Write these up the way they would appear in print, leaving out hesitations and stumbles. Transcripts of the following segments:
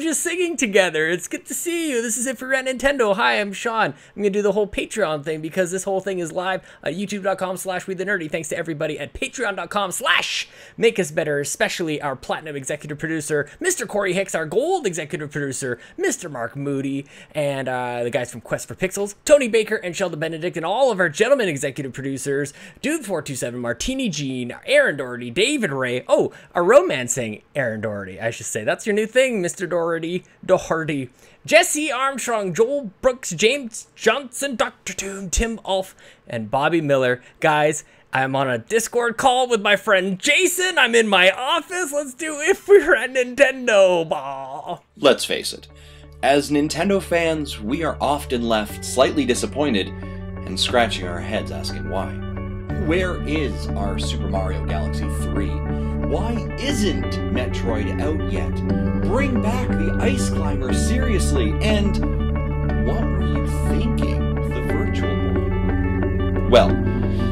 just singing together. It's good to see you. This is it for Red Nintendo. Hi, I'm Sean. I'm going to do the whole Patreon thing because this whole thing is live at youtube.com/WeTheNerdy. Thanks to everybody at patreon.com/MakeUsBetter, especially our platinum executive producer, Mr. Corey Hicks, our gold executive producer, Mr. Mark Moody, and the guys from Quest for Pixels, Tony Baker and Sheldon Benedict, and all of our gentlemen executive producers, Dude427, Martini Jean, Aaron Doherty, David Ray, oh, a romancing Aaron Doherty, I should say. That's your new thing, Mr. Doherty, Jesse Armstrong, Joel Brooks, James Johnson, Dr. Doom, Tim Aulph, and Bobby Miller. Guys, I'm on a Discord call with my friend Jason. I'm in my office. Let's do If We're at Nintendo. Bah. Let's face it, as Nintendo fans, we are often left slightly disappointed and scratching our heads asking why. Where is our Super Mario Galaxy 3? Why isn't Metroid out yet? Bring back the Ice Climber, seriously, and what were you thinking with the Virtual Boy? Well,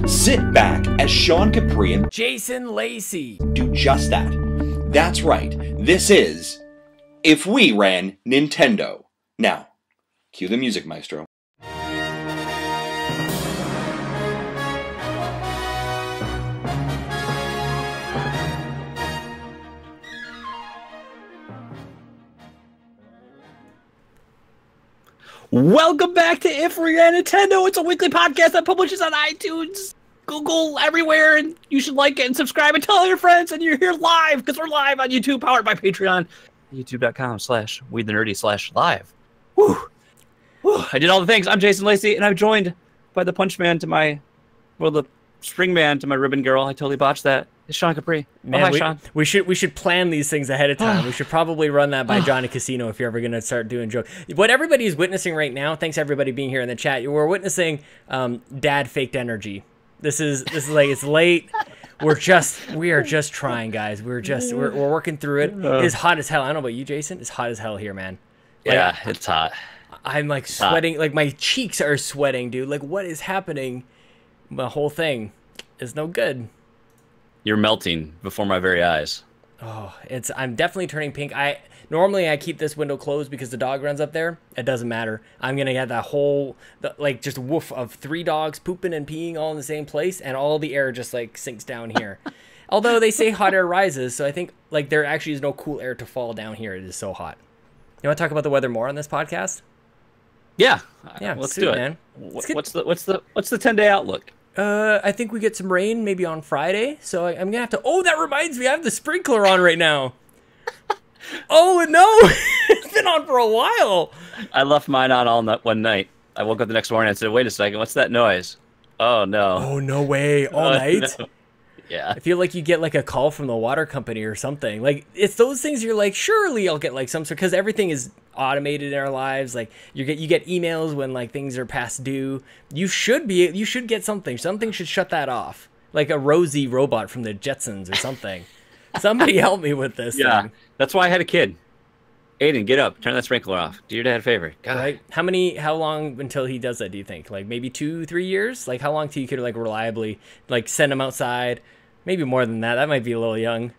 sit back as Sean Capri and Jason Lacey do just that. That's right, this is If We Ran Nintendo. Now, cue the music, maestro. Welcome back to If We Ran Nintendo. It's a weekly podcast that publishes on iTunes, Google, everywhere, and you should like it and subscribe and tell all your friends. And you're here live because we're live on YouTube, powered by Patreon, youtube.com/WeTheNerdy/live. Woo! Woo! I did all the things. I'm Jason Lacey, and I'm joined by the Punch Man to my, well, the String Man to my Ribbon Girl. I totally botched that. It's Sean Capri. Man, oh, hi, Sean. We should plan these things ahead of time. We should probably run that by Johnny Casino if you're ever gonna start doing jokes. What everybody is witnessing right now, thanks everybody being here in the chat. We're witnessing dad faked energy. This is like, it's late. We are just trying, guys. We're working through it. It is hot as hell. I don't know about you, Jason. It's hot as hell here, man. Like, Yeah, it's hot. I'm like sweating. Like my cheeks are sweating, dude. Like what is happening? The whole thing is no good. You're melting before my very eyes. Oh, I'm definitely turning pink. Normally I keep this window closed because the dog runs up there. It doesn't matter. I'm gonna get that whole like just woof of 3 dogs pooping and peeing all in the same place, and all the air just like sinks down here. Although they say hot air rises, so I think like there actually is no cool air to fall down here. It is so hot. You want to talk about the weather more on this podcast? Yeah, let's do it, man. What's the 10-day outlook? I think we get some rain maybe on Friday, so I'm gonna have to. Oh, that reminds me, I have the sprinkler on right now. Oh no, it's been on for a while. I left mine on all one night. I woke up the next morning and said, "Wait a second, what's that noise?" Oh no! Oh no way! All night? No. Yeah. I feel like you get like a call from the water company or something. Like it's those things you're like, surely I'll get like some sort, because everything is automated in our lives. Like you get emails when like things are past due. You should get something. Something should shut that off. Like a Rosie robot from the Jetsons or something. Somebody help me with this thing. That's why I had a kid. Aiden, get up. Turn that sprinkler off. Do your dad a favor. God. Right? How long until he does that, do you think? Like maybe 2-3 years? Like how long till you could like reliably like send him outside? Maybe more than that. That might be a little young.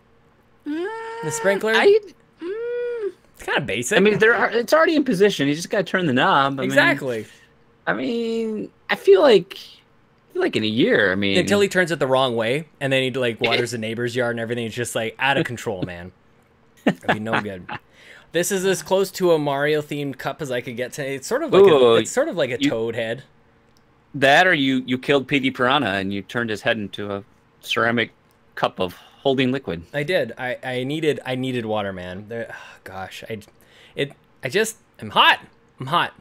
The sprinkler? It's kind of basic. I mean, it's already in position. You just got to turn the knob. Exactly. I feel like in a year, until he turns it the wrong way, and then he like waters the neighbor's yard and everything. It's just like out of control, man. That'd be no good. This is as close to a Mario themed cup as I could get today. It's sort of like a toad head. That, or you killed Petey Piranha and you turned his head into a ceramic cup of holding liquid. I did. I needed water, man. Gosh, I'm hot. I'm hot.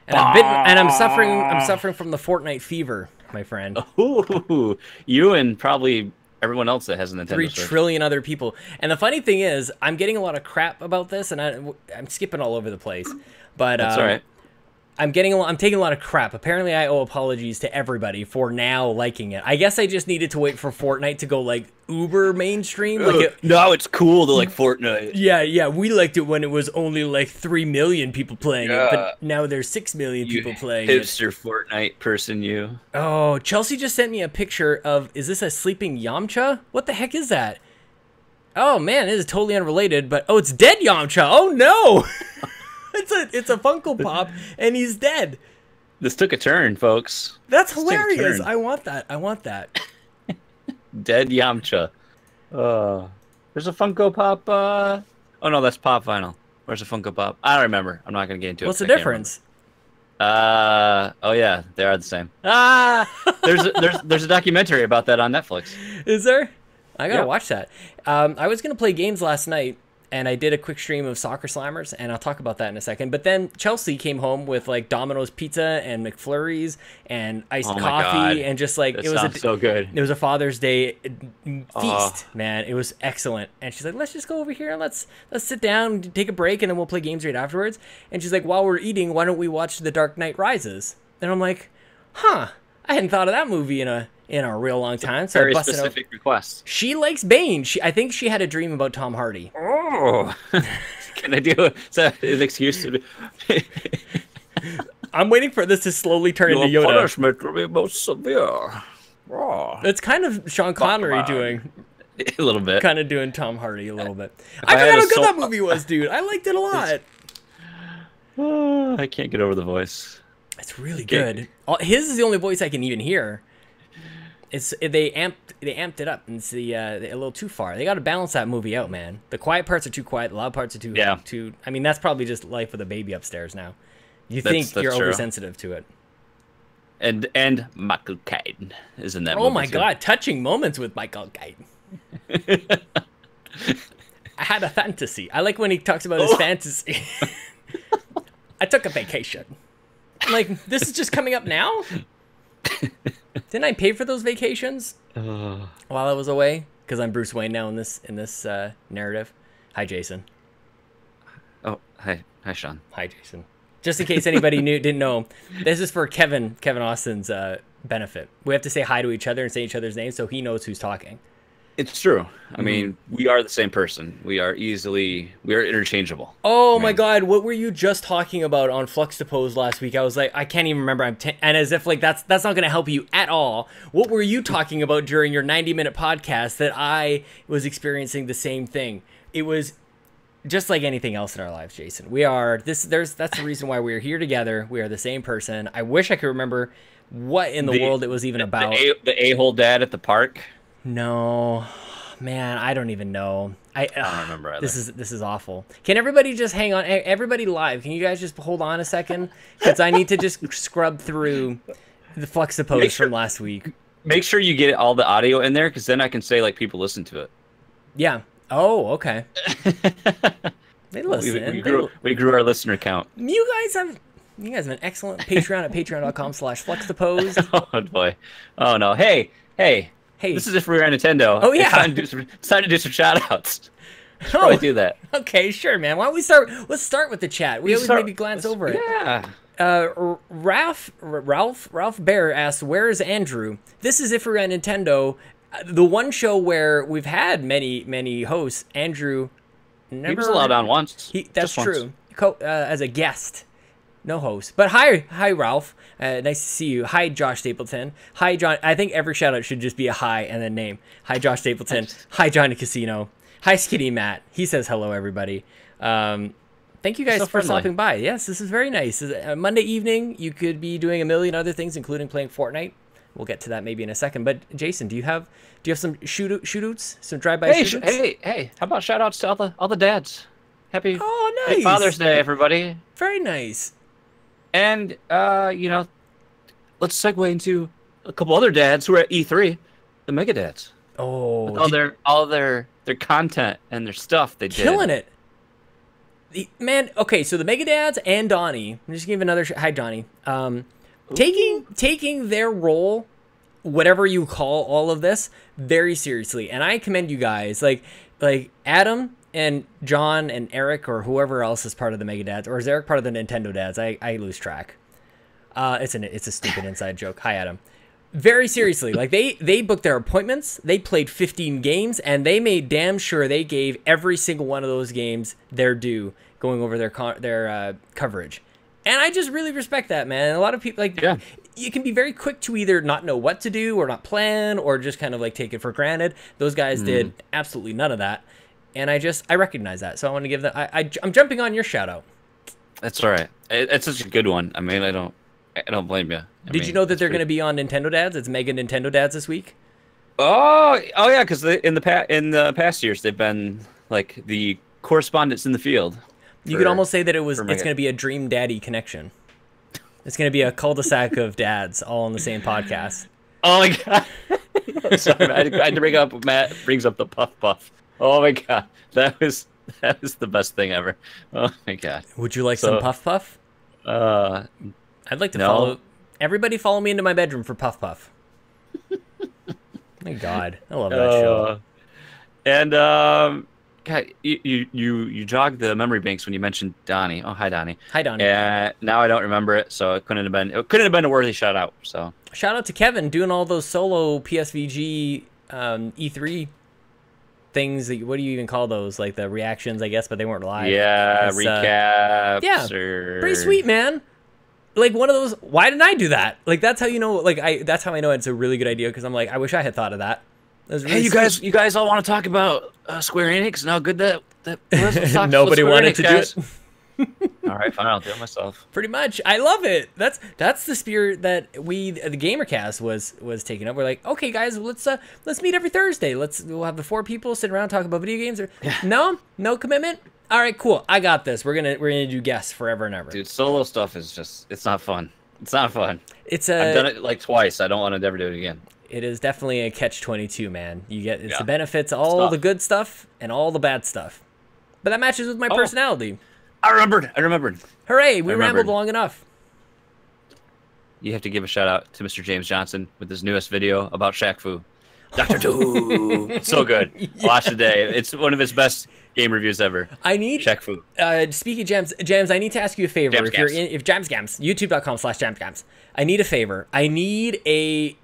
And I'm suffering from the Fortnite fever, my friend. Ooh, you and probably everyone else that has a Nintendo 3 Switch. trillion other people. And the funny thing is, I'm getting a lot of crap about this, and I'm skipping all over the place. But that's all right. I'm taking a lot of crap. Apparently, I owe apologies to everybody for now liking it. I guess I just needed to wait for Fortnite to go like uber mainstream. Now it's cool to like Fortnite. Yeah, we liked it when it was only like 3 million people playing it, but now there's 6 million people playing it. Hipster Fortnite person, you. Oh, Chelsea just sent me a picture of. Is this a sleeping Yamcha? What the heck is that? Oh man, this is totally unrelated, but it's dead Yamcha. Oh no. It's a Funko Pop and he's dead. This took a turn, folks. That's hilarious. I want that. Dead Yamcha. There's a Funko Pop. Oh no, that's Pop Vinyl. Where's the Funko Pop? I don't remember. I'm not gonna get into it. What's the difference? Oh yeah, they are the same. There's a documentary about that on Netflix. Is there? I gotta watch that. I was gonna play games last night, and I did a quick stream of Soccer Slammers, and I'll talk about that in a second. But then Chelsea came home with like Domino's pizza and McFlurries and iced coffee, and just like it was so good. It was a Father's Day feast, man. It was excellent. And she's like, "Let's just go over here and let's sit down, take a break, and then we'll play games right afterwards." And she's like, "While we're eating, why don't we watch The Dark Knight Rises?" And I'm like, "Huh, I hadn't thought of that movie in a real long time." So very I busted specific out. request. She likes Bane. I think she had a dream about Tom Hardy. Oh, can I do an excuse to be? I'm waiting for this to slowly turn into Yoda. Punishment will be most severe. Oh. It's kind of Sean Connery doing a little bit, kind of doing Tom Hardy a little bit. I forgot how good that movie was, dude. I liked it a lot. I can't get over the voice. It's really good. His is the only voice I can even hear. They amped it up, and it's a little too far. They got to balance that movie out, man. The quiet parts are too quiet. The loud parts are too. I mean, that's probably just life with a baby upstairs now. You think you're oversensitive to it. And Michael Caine is in that movie. Oh my God, touching moments with Michael Caine. I had a fantasy. I like when he talks about his fantasy. I took a vacation. I'm like, this is just coming up now? Didn't I pay for those vacations while I was away? Because I'm Bruce Wayne now in this narrative. Hi, Jason. Oh, hi, Sean. Hi, Jason. Just in case anybody didn't know, this is for Kevin Austin's benefit. We have to say hi to each other and say each other's names so he knows who's talking. It's true. I mean, we are the same person. We are interchangeable. Oh my God, what were you just talking about on Flux to Pose last week? I was like, I can't even remember. And as if like that's not going to help you at all. What were you talking about during your 90-minute podcast that I was experiencing the same thing? It was just like anything else in our lives, Jason. That's the reason why we're here together. We are the same person. I wish I could remember what in the world it was even about. The a-hole dad at the park. No, man, I don't even know. I don't remember either. This is awful. Can everybody just hang on? Everybody live, can you guys just hold on a second? Because I need to just scrub through the Fluxipose from last week. Make sure you get all the audio in there, because then I can say like people listen to it. Yeah. Oh, okay. They listen. We grew our listener count. You guys have an excellent Patreon at patreon.com/Fluxipose. Oh boy. Oh no. Hey. This is if we were on Nintendo. Oh, yeah. It's time to do some shout-outs. Probably do that. Okay, sure, man. Why don't we start? Let's start with the chat. We always maybe glance over it. Yeah. Ralph Bear asks, "Where is Andrew?" This is if we were on Nintendo. The one show where we've had many hosts. Andrew never. He was allowed on once. That's true. As a guest. No host. But hi, Ralph. Nice to see you. Hi, Josh Stapleton. Hi, John. I think every shout out should just be a hi and then name. Hi, Josh Stapleton. Hi, Johnny Casino. Hi, Skinny Matt. He says hello, everybody. Thank you guys for stopping by. Yes, this is very nice. Monday evening, you could be doing a million other things, including playing Fortnite. We'll get to that maybe in a second. But Jason, do you have some shootouts? Some drive-by shootouts? Hey, how about shout outs to all the dads? Happy nice. Father's Day, everybody. Very nice. And let's segue into a couple other dads who are at E3, the Mega Dads. Oh, with all their content and their stuff they did. Killing it. Man, okay, so the Mega Dads and Donnie, I'm just giving another hi Donnie. Taking their role, whatever you call all of this, very seriously. And I commend you guys. Like Adam and John and Eric or whoever else is part of the Mega Dads, or is Eric part of the Nintendo Dads? I lose track. It's a stupid inside joke. Hi, Adam. Very seriously, like they booked their appointments, they played 15 games, and they made damn sure they gave every single one of those games their due, going over their coverage. And I just really respect that, man. A lot of people you can be very quick to either not know what to do or not plan or just kind of like take it for granted. Those guys did absolutely none of that. and I recognize that. So I want to give that. I'm jumping on your shout out. That's all right. It's such a good one. I mean, I don't blame you. Did you know that they're going to be on Nintendo Dads? It's Mega Nintendo Dads this week. Oh yeah, because in the past years they've been like the correspondents in the field. You could almost say that it's going to be a Dream Daddy connection. It's going to be a cul-de-sac of dads all on the same podcast. Oh my god! Sorry, I had to bring up. Matt brings up the Puff Puff. Oh my god, that was the best thing ever. Oh my god. Would you like some Puff Puff? I'd like to follow. Everybody follow me into my bedroom for Puff Puff. My god, I love that show. And God, you jogged the memory banks when you mentioned Donnie. Oh, hi Donnie. Hi Donnie. And now I don't remember it, so it couldn't have been a worthy shout out. So shout out to Kevin doing all those solo PSVG E3 things. What do you even call those? Like the reactions, I guess, but they weren't live. Yeah, recaps. Yeah, pretty sweet, man. Like one of those. Why didn't I do that? Like that's how you know. Like that's how I know it's a really good idea because I'm like I wish I had thought of that. Really hey, you guys all want to talk about Square Enix? No, good that nobody wanted to do it. All right, fine, I'll do it myself. Pretty much, I love it. That's the spirit that the GamerCast was taking up. We're like, okay, guys, let's meet every Thursday. We'll have the 4 people sit around talk about video games. Or no commitment. All right, cool. I got this. We're gonna do guests forever and ever. Dude, solo stuff is it's not fun. It's not fun. I've done it like twice. I don't want to ever do it again. It is definitely a catch-22, man. The benefits, all the good stuff and all the bad stuff. But that matches with my personality. I remembered. Hooray, we rambled long enough. You have to give a shout out to Mr. James Johnson with his newest video about Shaq Fu. Dr. Two. It's so good. Yeah. Watch today. It's one of his best game reviews ever. Shaq Fu. Speaking of Jams, I need to ask you a favor. If Jamsgams, youtube.com/Jamsgams. I need a favor. I need a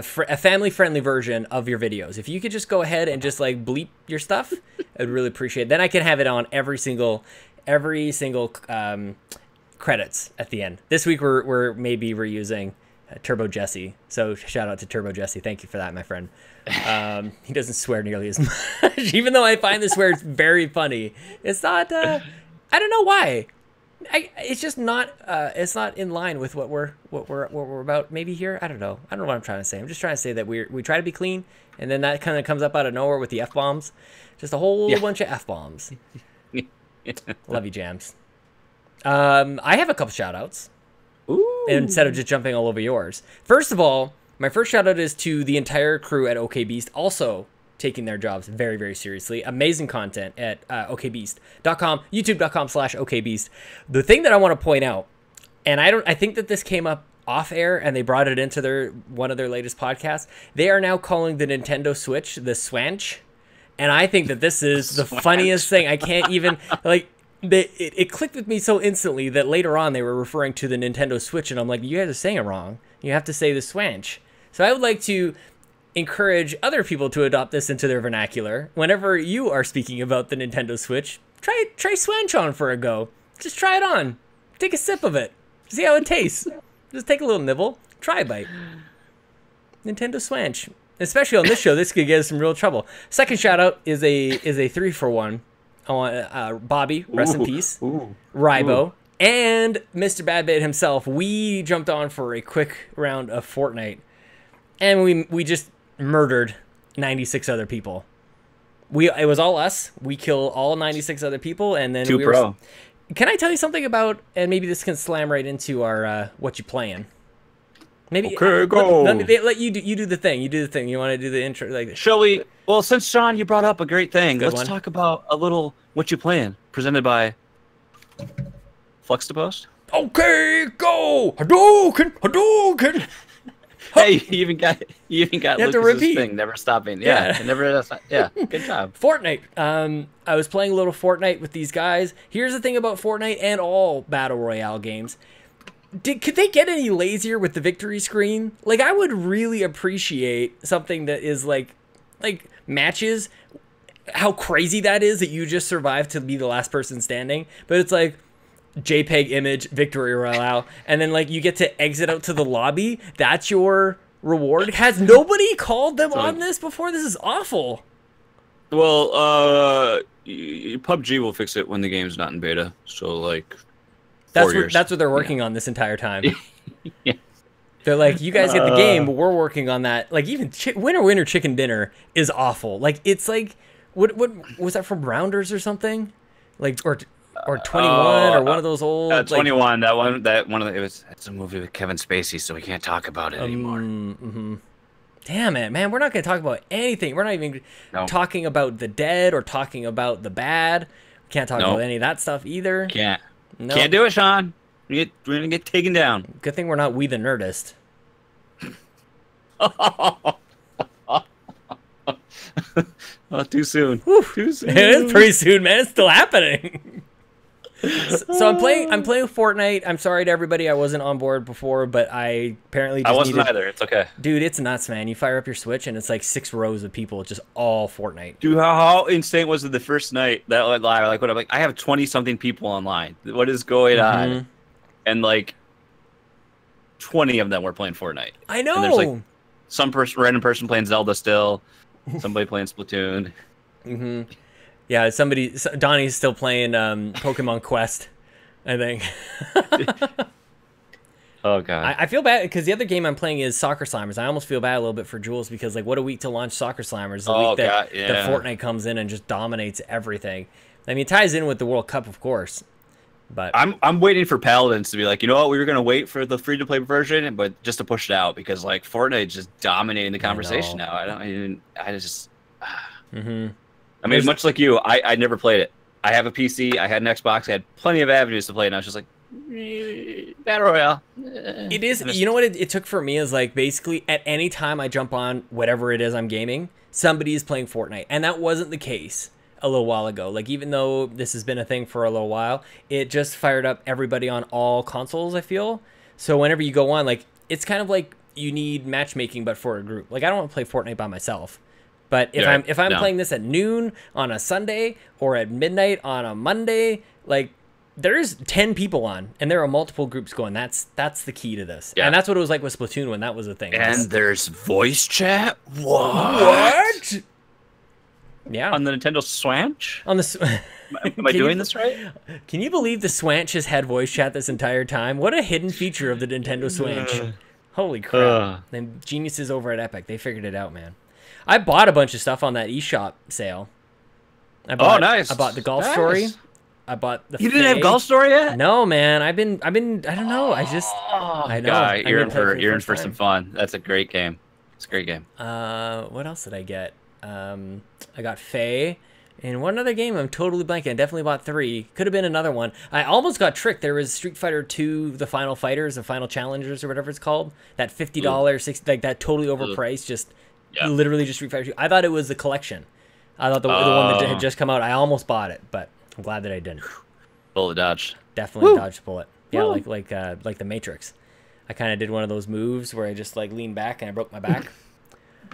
family-friendly version of your videos. If you could just go ahead and just like bleep your stuff, I'd really appreciate it. Then I can have it on every single credits at the end. This week we're using Turbo Jesse. So shout out to Turbo Jesse. Thank you for that, my friend. He doesn't swear nearly as much, even though I find the swears very funny. It's not. I don't know why. It's just not. It's not in line with what we're about. Maybe here. I don't know. I don't know what I'm trying to say. I'm just trying to say that we try to be clean, and then that kind of comes up out of nowhere with the F-bombs. Just a whole bunch of F-bombs. Love you, Jams. I have a couple shout-outs. Ooh. Instead of just jumping all over yours. First of all, my first shout-out is to the entire crew at OK Beast, also taking their jobs very, very seriously. Amazing content at okbeast.com, youtube.com/okbeast. The thing that I want to point out, and I think that this came up off air and they brought it into one of their latest podcasts. They are now calling the Nintendo Switch the Swanch. And I think that this is the funniest thing. I can't even, like, it clicked with me so instantly that later on they were referring to the Nintendo Switch, and I'm like, you guys are saying it wrong. You have to say the Swanch. So I would like to encourage other people to adopt this into their vernacular. Whenever you are speaking about the Nintendo Switch, try Swanch on for a go. Just try it on. Take a sip of it. See how it tastes. Just take a little nibble. Try a bite. Nintendo Swanch. Especially on this show, this could get us some real trouble. Second shout out is a 3-for-1. I want Bobby, rest in peace. Rybo, and Mr. Badbait himself. We jumped on for a quick round of Fortnite, and we just murdered 96 other people. It was all us. We killed all 96 other people, and then Can I tell you something about? And maybe this can slam right into our what you playing. Maybe okay, go. Let you do the thing. You do the thing. You want to do the intro, like. Shall we? Well, since Sean, you brought up a great thing, let's talk about a little what you playing, presented by Flux to Post. Okay, go Hadouken. Hey, you even got Lucas's thing, never stopping. Yeah. Yeah, good job. Fortnite. I was playing a little Fortnite with these guys. Here's the thing about Fortnite and all Battle Royale games. Could they get any lazier with the victory screen? Like, I would really appreciate something that is like matches, how crazy that is that you just survived to be the last person standing. But it's like JPEG image, victory royale, and then like you get to exit out to the lobby. That's your reward. Has nobody called them on this before? This is awful. Well, PUBG will fix it when the game's not in beta. So like, that's what they're working on this entire time. Yeah. They're like, you guys get the game, but we're working on that. Like even Winner Chicken Dinner is awful. Like it's like, what was that from Rounders or something? Like or 21 or one of those old 21. It's a movie with Kevin Spacey, so we can't talk about it anymore. Mm-hmm. Damn it, man. We're not going to talk about anything. We're not even talking about the dead or talking about the bad. We can't talk about any of that stuff either. Can't do it, Sean. We're going to get taken down. Good thing we're not We the Nerdist. Oh, too soon. Whew. Too soon. It is pretty soon, man. It's still happening. So I'm playing Fortnite. I'm sorry to everybody I wasn't on board before, but I apparently just wasn't either. It's okay. Dude, it's nuts, man. You fire up your Switch and it's like 6 rows of people just all Fortnite. Dude, how insane was it the first night that went live? Like what I'm like, I have 20-something people online. What is going on? And like 20 of them were playing Fortnite. I know. And there's like some random person playing Zelda still, somebody playing Splatoon. Yeah, Donnie's still playing Pokemon Quest, I think. Oh, God. I feel bad because the other game I'm playing is Soccer Slammers. I almost feel bad a little bit for Jules because, like, what a week to launch Soccer Slammers. The week that Fortnite comes in and just dominates everything. I mean, it ties in with the World Cup, of course. But I'm waiting for Paladins to be like, you know what, we were going to wait for the free-to-play version, but just to push it out because, like, Fortnite is just dominating the conversation now. I mean, much like you, I never played it. I have a PC, I had an Xbox, I had plenty of avenues to play, and I was just like, Battle Royale. It is, you know what it took for me is like basically at any time I jump on whatever it is I'm gaming, somebody is playing Fortnite. And that wasn't the case a little while ago. Like even though this has been a thing for a little while, it just fired up everybody on all consoles, I feel. So whenever you go on, like it's kind of like you need matchmaking but for a group. Like I don't want to play Fortnite by myself. But if I'm playing this at noon on a Sunday or at midnight on a Monday, like there's 10 people on and there are multiple groups going. That's the key to this. Yeah. And that's what it was like with Splatoon when that was a thing. And there's voice chat? What? Yeah. On the Nintendo Switch? On the Am I doing this right? Can you believe the Switch has had voice chat this entire time? What a hidden feature of the Nintendo Switch. Holy crap. Them geniuses over at Epic, they figured it out, man. I bought a bunch of stuff on that eShop sale. Nice. I bought the Golf Story. I bought the You didn't have Golf Story yet? No, man. I've been I don't know. I know. Guy, you're in for some fun. That's a great game. It's a great game. What else did I get? I got Faye. And one other game I'm totally blanking. I definitely bought 3. Could have been another one. I almost got tricked. There was Street Fighter 2, the Final Fighters, the Final Challengers, or whatever it's called. That $50, $60, like that totally overpriced, literally just Street Fighter 2. I thought it was the collection. I thought the one that had just come out. I almost bought it, but I'm glad that I didn't. Bullet dodge. Definitely dodged a bullet. Yeah, like the Matrix. I kind of did one of those moves where I just like leaned back and I broke my back.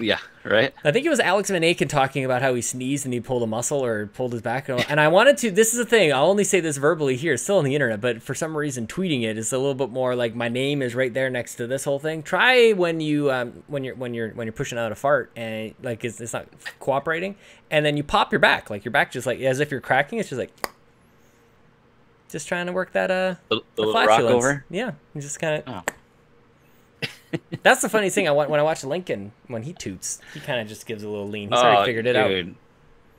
Yeah, right? I think it was Alex Van Aken talking about how he sneezed and he pulled a muscle or pulled his back. And I wanted to, this is the thing, I'll only say this verbally here, it's still on the internet, but for some reason tweeting it is a little bit more like my name is right there next to this whole thing. Try when you, when you're pushing out a fart and like it's not cooperating and then you pop your back, like your back just like, as if you're cracking, it's just like, just trying to work that, the rock over? Yeah, just kind of. That's the funniest thing. When I watch Lincoln, when he toots, he kind of just gives a little lean. He's already figured it out.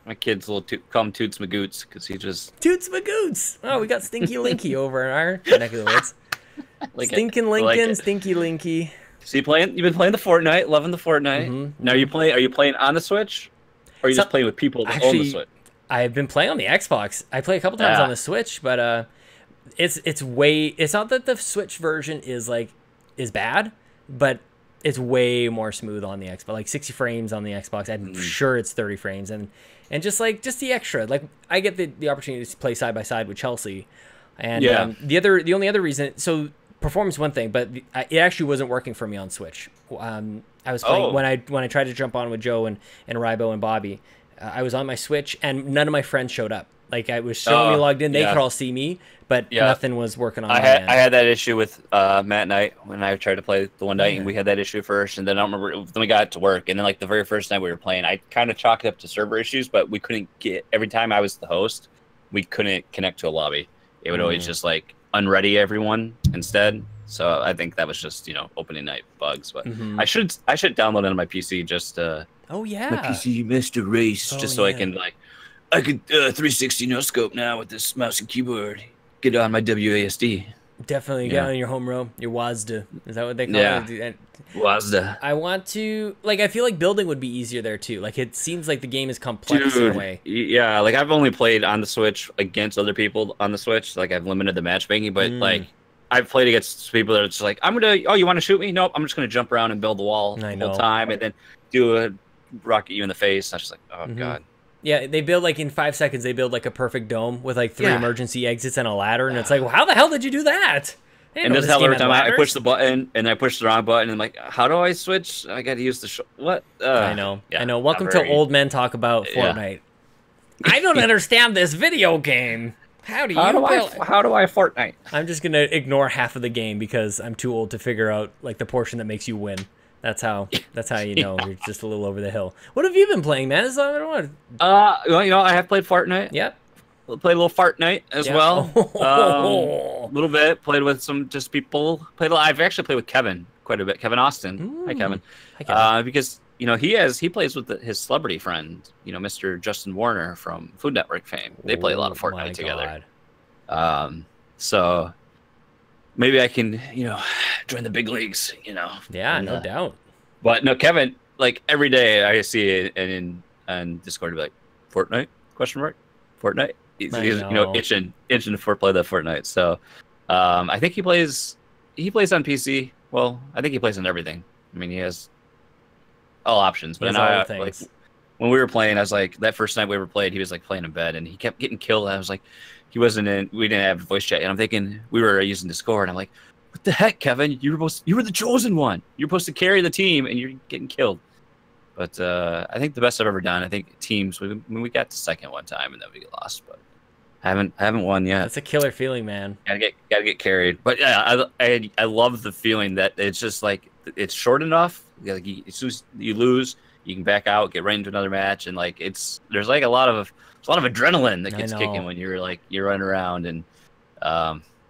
My kid's call him Toots Magoots because he just... Toots Magoots! Oh, we got Stinky Linky over in our neck of the woods. Stinkin' Lincoln, Stinky Linky. So you've been playing the Fortnite, loving the Fortnite. Mm-hmm. Now are you playing on the Switch? Or are you just playing with people that own the Switch? I've been playing on the Xbox. I play a couple times on the Switch, but it's not that the Switch version is bad. But it's way more smooth on the Xbox, like 60 frames on the Xbox. I'm sure it's 30 frames, and just the extra. Like I get the opportunity to play side by side with Chelsea, and the only other reason. So performance one thing, but it actually wasn't working for me on Switch. I was playing when I tried to jump on with Joe and Rybo and Bobby. I was on my Switch, and none of my friends showed up. Like, I was showing me logged in. They could all see me, but nothing was working on my end. I had that issue with Matt Knight when I tried to play the one night, and we had that issue first, and then I don't remember. Then we got to work, and then like the very first night we were playing, I kind of chalked it up to server issues, but we couldn't get. Every time I was the host, we couldn't connect to a lobby. It would always just like unready everyone instead. So I think that was just opening night bugs. But I should download it on my PC just. Oh yeah. My PC missed a race just so I can I could 360 no scope now with this mouse and keyboard. Get on my WASD. Definitely get on your home row, your WASD. Is that what they call it? WASD. I want to I feel like building would be easier there too. Like it seems like the game is complex in a way. Yeah, like I've only played on the Switch against other people on the Switch. Like I've limited the matchmaking, but like I've played against people that are just like, you want to shoot me? Nope, I'm just gonna jump around and build the wall the whole time and then do a rocket you in the face. I was just like, oh god. Yeah, they build in 5 seconds. They build a perfect dome with 3 emergency exits and a ladder, and it's like, well, how the hell did you do that? And this hell every time I push the button and I push the wrong button, and I'm like, how do I switch? I got to use the what? I know. Welcome to Old Men Talk About Fortnite. I don't understand this video game. How do I Fortnite? I'm just gonna ignore half of the game because I'm too old to figure out the portion that makes you win. That's how you know you're just a little over the hill. What have you been playing, man? I don't know. I have played Fortnite. Yep. Played a little Fortnite as well. A little bit. Played with some just people. I've actually played with Kevin quite a bit. Kevin Austin. Hi, Kevin. Hi, Kevin. Because he plays with his celebrity friend, Mr. Justin Warner from Food Network fame. They play a lot of Fortnite together. So maybe I can, join the big leagues, Yeah, no doubt. But no, Kevin, every day I see it in Discord, to be like, Fortnite? Question mark? Fortnite? He's itching to play that Fortnite. So I think he plays on PC. Well, I think he plays on everything. I mean, he has all options. But when we were playing, I was like, that first night we ever played, he was playing in bed, and he kept getting killed. I was like, we didn't have voice chat, and I'm thinking we were using Discord, and I'm like, what the heck, Kevin? You were the chosen one. You're supposed to carry the team, and you're getting killed. But I think the best I've ever done, I think teams, we got to second one time, and then we lost, but I haven't won yet. That's a killer feeling, man. Gotta get carried. But yeah, I love the feeling that it's just it's short enough. As soon as you lose, you can back out, get right into another match, and there's a lot of adrenaline that gets kicking when you're running around, and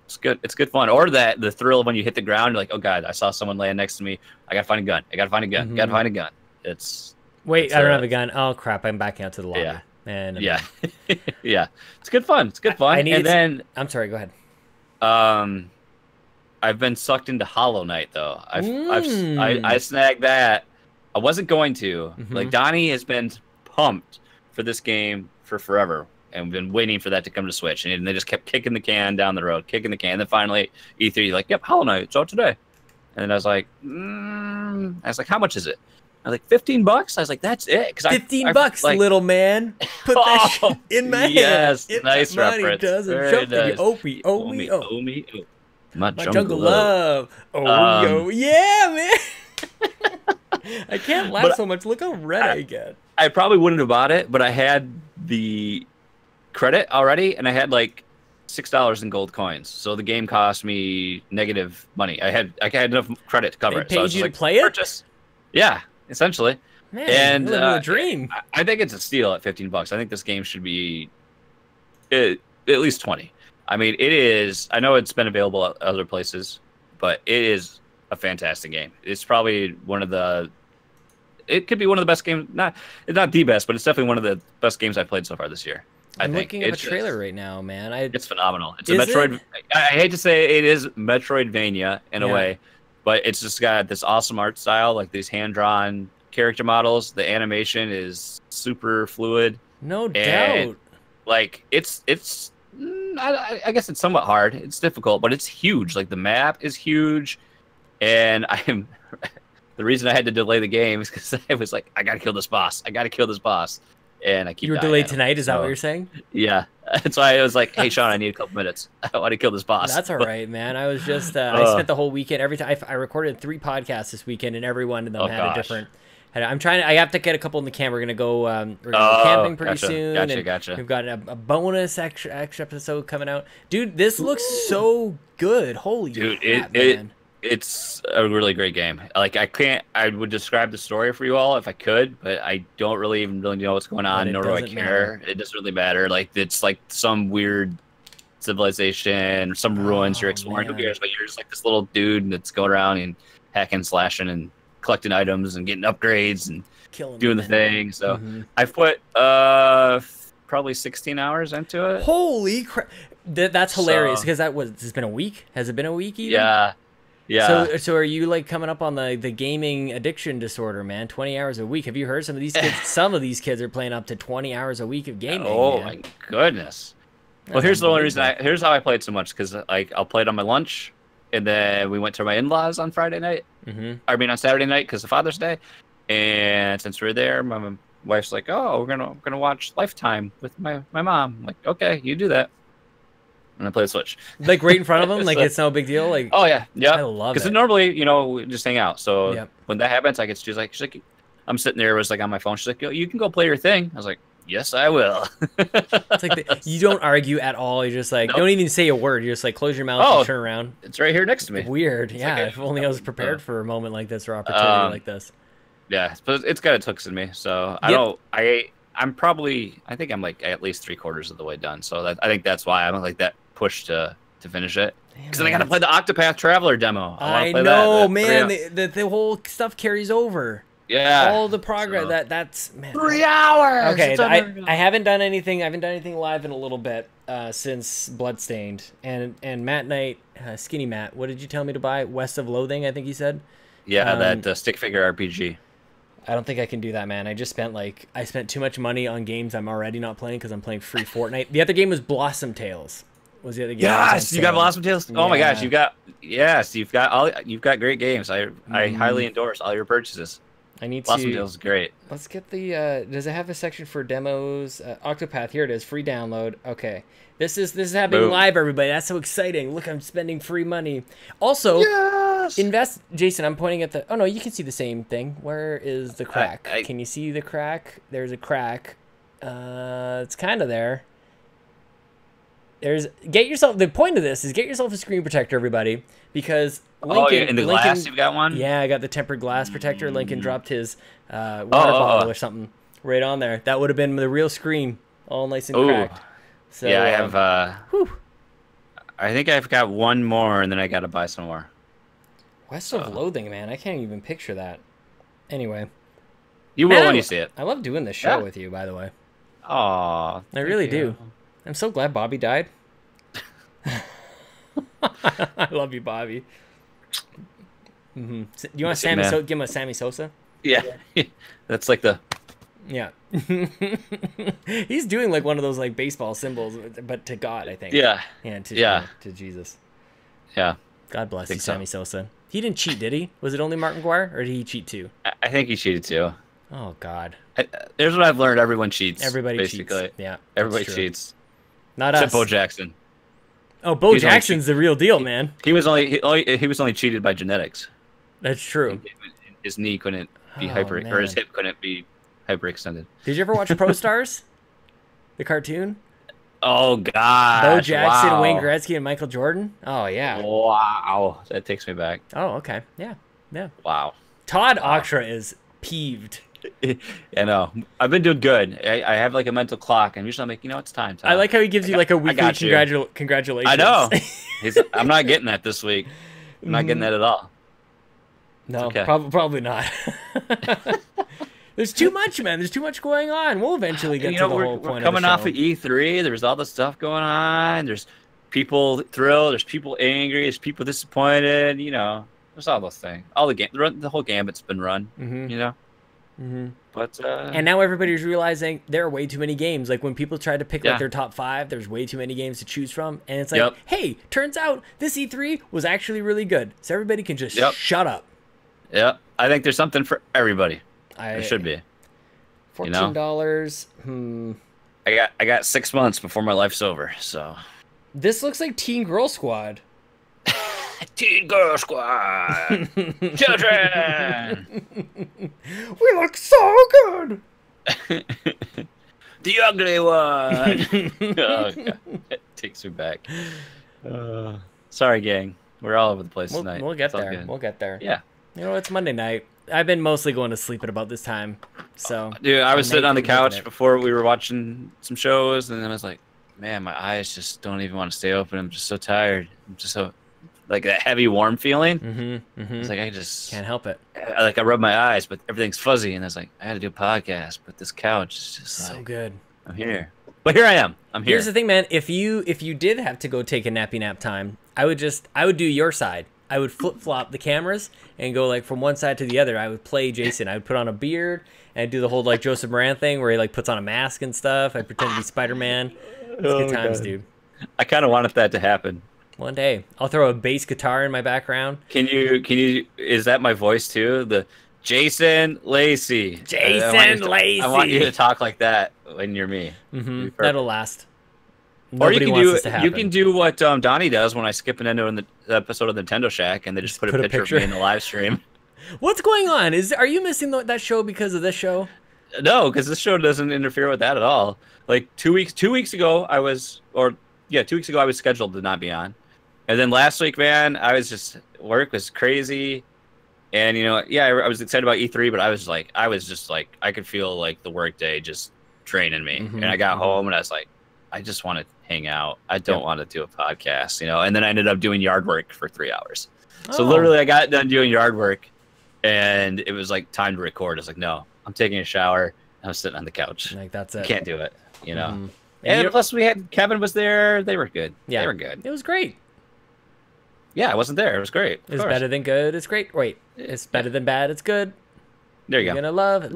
it's good. It's good fun. Or the thrill of when you hit the ground, you're like, oh god, I saw someone laying next to me. I gotta find a gun. I gotta find a gun. I don't have a gun. Oh crap! I'm backing out to the lobby. Yeah. And yeah. It's good fun. I'm sorry. Go ahead. I've been sucked into Hollow Knight though. I snagged that. I wasn't going to. Donnie has been pumped for this game for forever, and we've been waiting for that to come to Switch, and they just kept kicking the can down the road, And then finally E3, yep, Hollow Knight, it's out today. And I was like, how much is it? I was like, $15. I was like, that's it. $15, little man. Put that shit in my yes, hand. Nice reference. Oh me. My jungle love. Yeah, man. I can't laugh so much. Look how red I get. I probably wouldn't have bought it, but I had the credit already, and I had $6 in gold coins. So the game cost me negative money. I had enough credit to cover it. Paid so you to play it? Yeah, essentially. Man, and a dream. I think it's a steal at $15. I think this game should be at least 20. I mean, it is. I know it's been available at other places, but it is a fantastic game. It's probably one of the. It could be one of the best games. It's not the best, but it's definitely one of the best games I've played so far this year. I'm looking at a trailer right now, man. It's phenomenal. It's a Metroid. I hate to say it is Metroidvania in a way, but it's just got this awesome art style, these hand-drawn character models. The animation is super fluid. No doubt. It's. I guess it's somewhat hard. It's difficult, but it's huge. The map is huge, and the reason I had to delay the game is because I was like, I gotta kill this boss. And I keep. You were delayed tonight. Is that what you're saying? Yeah, that's why I was like, hey Sean, I need a couple minutes. I want to kill this boss. That's all right, man. I was just I spent the whole weekend. Every time I recorded 3 podcasts this weekend, and every one of them had I'm trying. I have to get a couple in the camp. We're gonna go camping pretty soon. Gotcha. We've got a bonus extra episode coming out. Dude, this looks so good. Holy crap, man. It's a really great game. Like I would describe the story for you all if I could, but I don't really know what's going on, nor do I care. It doesn't really matter. Like it's like some weird civilization, some ruins you're exploring. Who cares? But you're just like this little dude that's going around and hacking, slashing, and collecting items and getting upgrades and doing the thing. So I've put probably 16 hours into it. Holy crap! That's hilarious because it's been a week. Has it been a week even? Yeah. Yeah. So are you like coming up on the gaming addiction disorder, man? 20 hours a week. Have you heard some of these kids? Some of these kids are playing up to 20 hours a week of gaming. Oh man. My goodness. Well, here's the only reason. Here's how I played so much, because like I'll play it on my lunch, and then we went to my in-laws on Friday night. I mean on Saturday night because of Father's Day, and since we're there, my wife's like, "Oh, we're gonna watch Lifetime with my mom." I'm like, okay, you do that. And I play the Switch. Like right in front of them, like it's no big deal. Like, oh yeah. I love it. Because normally, we just hang out. So when that happens, she's like, I'm sitting there, was like on my phone. She's like, you can go play your thing. I was like, yes, I will. It's like you don't argue at all. You're just like, don't even say a word. You're just like, close your mouth and turn around. It's right here next to me. Weird. It's like, if only I was prepared for a moment like this or opportunity like this. Yeah, but it's got its hooks in me. So I think I'm like at least 3/4 of the way done. So I think that's why I'm like that push to finish it. Because then I got to play the Octopath Traveler demo. I know, man. The whole stuff carries over. Yeah. All the progress. That's man. 3 hours. Okay, I haven't done anything. I haven't done anything live in a little bit since Bloodstained and Matt Knight, Skinny Matt. What did you tell me to buy? West of Loathing, I think he said. Yeah, that stick figure RPG. I don't think I can do that, man. I spent too much money on games I'm already not playing because I'm playing free Fortnite. The other game was Blossom Tales. Was the other game? Yes, you got Blossom Tales. Oh my gosh, you've got great games. I highly endorse all your purchases. I need Blossom Tales is great. Let's get the. Does it have a section for demos? Octopath. Here it is. Free download. Okay. This is happening live, everybody. That's so exciting. Look, I'm spending free money. Also, invest. Jason, I'm pointing at the. Oh no, you can see the same thing. Where is the crack? Can you see the crack? There's a crack. It's kind of there. The point of this is get yourself a screen protector, everybody, because Lincoln. In the glass, you've got one. Yeah, I got the tempered glass protector. Lincoln dropped his water bottle or something right on there. That would have been the real screen, all nice and cracked. So, yeah, I have. I think I've got one more, and then I got to buy some more. West of Loathing, man. I can't even picture that. Anyway, you will when you see it. I love doing this show with you, by the way. Aw, I really do. I'm so glad Bobby died. I love you, Bobby. You want Sammy? Give him a Sammy Sosa. Yeah, that's like the. Yeah, he's doing like one of those like baseball symbols, but to God, I think. Yeah. To Jesus. Yeah. God bless you, Sammy Sosa. He didn't cheat, did he? Was it only Mark McGwire, or did he cheat too? I think he cheated too. Oh God. There's what I've learned. Everyone cheats. Everybody basically. Cheats. Yeah. Everybody cheats. Not except us. Bo Jackson. Oh, Bo Jackson's the real deal, man. He was only cheated by genetics. That's true. His knee couldn't be or his hip couldn't be hyperextended. Did you ever watch Pro Stars? The cartoon? Oh God. Bo Jackson, Wayne Gretzky, and Michael Jordan? Oh yeah. Wow. That takes me back. Oh, okay. Yeah. Yeah. Wow. Todd Oxtra is peeved. I know. I've been doing good. I have like a mental clock, and usually I'm like, it's time. I like how he gives you like a weekly congratulations. I know. I'm not getting that this week. I'm not getting that at all. No, probably not. There's too much, man. There's too much going on. We'll eventually get to the whole point. We're coming off of E3. There's all this stuff going on. There's people thrilled. There's people angry. There's people disappointed. There's all those things. All the whole gambit's been run. But and now everybody's realizing there are way too many games. Like when people try to pick like their top 5, there's way too many games to choose from, and it's like, hey, turns out this E3 was actually really good, so everybody can just shut up. Yeah, I think there's something for everybody. There should be. $14. I got 6 months before my life's over, so. This looks like Teen Girl Squad. Teen Girl Squad! Children! We look so good! The ugly one! Oh, God. It takes me back. Sorry, gang. We're all over the place tonight. We'll get there. We'll get there. Yeah. You know, it's Monday night. I've been mostly going to sleep at about this time. So, dude, I was sitting on the couch before we were watching some shows, and I was like, man, my eyes just don't even want to stay open. I'm just so tired. I'm just so, like, that heavy, warm feeling. It's like, I just can't help it. I rub my eyes, but everything's fuzzy, and I was like, I had to do a podcast, but this couch is just so like, good. I'm here. But here I am. I'm here. Here's the thing, man. If you did have to go take a nappy nap time, I would do your side. I would flip-flop the cameras and go, like, from one side to the other. I would play Jason. I would put on a beard and I'd do the whole, like, Joseph Moran thing where he, like, puts on a mask and stuff. I'd pretend to be Spider-Man. It's good times, dude. I kind of wanted that to happen. One day. I'll throw a bass guitar in my background. Can you, is that my voice, too? The Jason Lacey. Jason Lacey. I want you to talk like that when you're me. That'll last. Or you can do what Donnie does when I skip an end in the episode of Nintendo Shack and they just put a picture of me in the live stream. What's going on? Are you missing that show because of this show? No, because this show doesn't interfere with that at all. Like 2 weeks ago, I was scheduled to not be on, and then last week, man, I was just work was crazy, and I was excited about E3, but I was just like I could feel like the work day just draining me, and I got home and I was like, I just want to hang out. I don't want to do a podcast, and then I ended up doing yard work for 3 hours. So literally I got done doing yard work and it was like time to record. I was like, no, I'm taking a shower. I was sitting on the couch. Like, that's it. Can't do it, And plus we had Kevin was there. They were good. Yeah. They were good. It was great. Yeah, I wasn't there. It was great. It's better than good. It's great. Wait, it's better than bad. It's good. There you go. You're going to love it.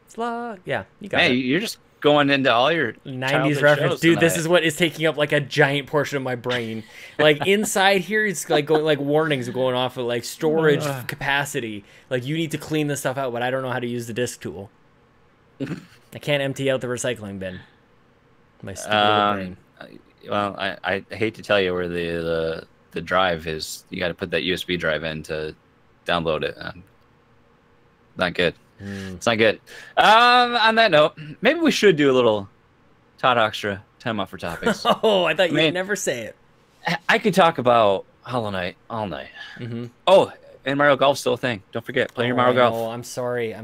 Slog. Yeah, you got it. You're just going into all your 90s reference, dude. This is what is taking up like a giant portion of my brain. Like inside here, it's like going like warnings going off of like storage capacity. Like you need to clean this stuff out, but I don't know how to use the disc tool. I can't empty out the recycling bin. My stupid little brain. Well, I hate to tell you where the drive is. You got to put that USB drive in to download it. Not good. It's not good. On that note, maybe we should do a little Todd Extra time off for topics. Oh, I thought you'd never say it. I could talk about Hollow Knight all night. Oh, and Mario Golf's still a thing. Don't forget, play your Mario Golf. Oh, I'm sorry.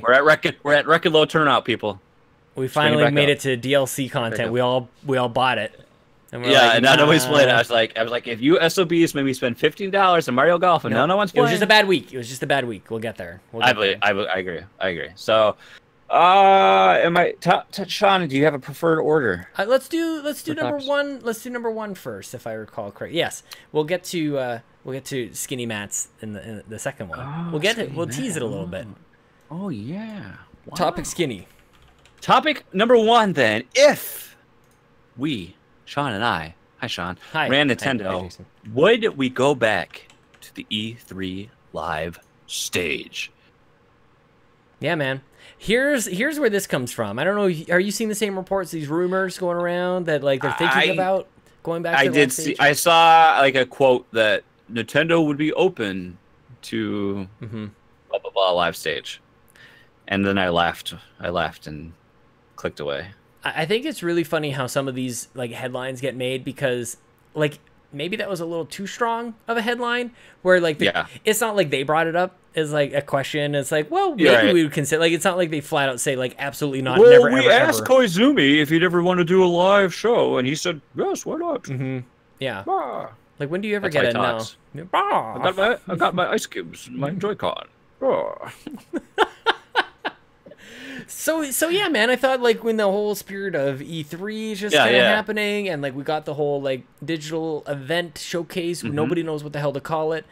We're at record low turnout, people. We finally made it to DLC content. We all bought it. And and none of us played it. I was like, if you SOBs made me spend $15 on Mario Golf and none of one's playing. It was just a bad week. We'll get there. I agree. So, Sean, do you have a preferred order? Let's do number one. Let's do number one first, if I recall correct. Yes, we'll get to Skinny Mats in the second one. We'll tease it a little bit. Oh yeah. Wow. Topic Skinny. Topic number one then. If we, Sean and I, hi Sean, ran Nintendo, would we go back to the E3 live stage? Yeah, man. Here's where this comes from. I don't know. Are you seeing the same reports, these rumors going around that like they're thinking about going back to the live stage? I saw like a quote that Nintendo would be open to blah blah blah live stage. And then I laughed and clicked away. I think it's really funny how some of these like headlines get made because like maybe that was a little too strong of a headline where like it's not like they brought it up as like a question. It's like, well, maybe we would consider, like, it's not like they flat out say like absolutely not. Well, never, we ever, asked Koizumi if he'd ever want to do a live show, and he said yes, why not? Yeah. Bah. Like, when do you ever get a no? I got my ice cubes, my Joy-Con. So yeah, man, I thought like when the whole spirit of E3 is just kind of happening, and like we got the whole like digital event showcase, nobody knows what the hell to call it.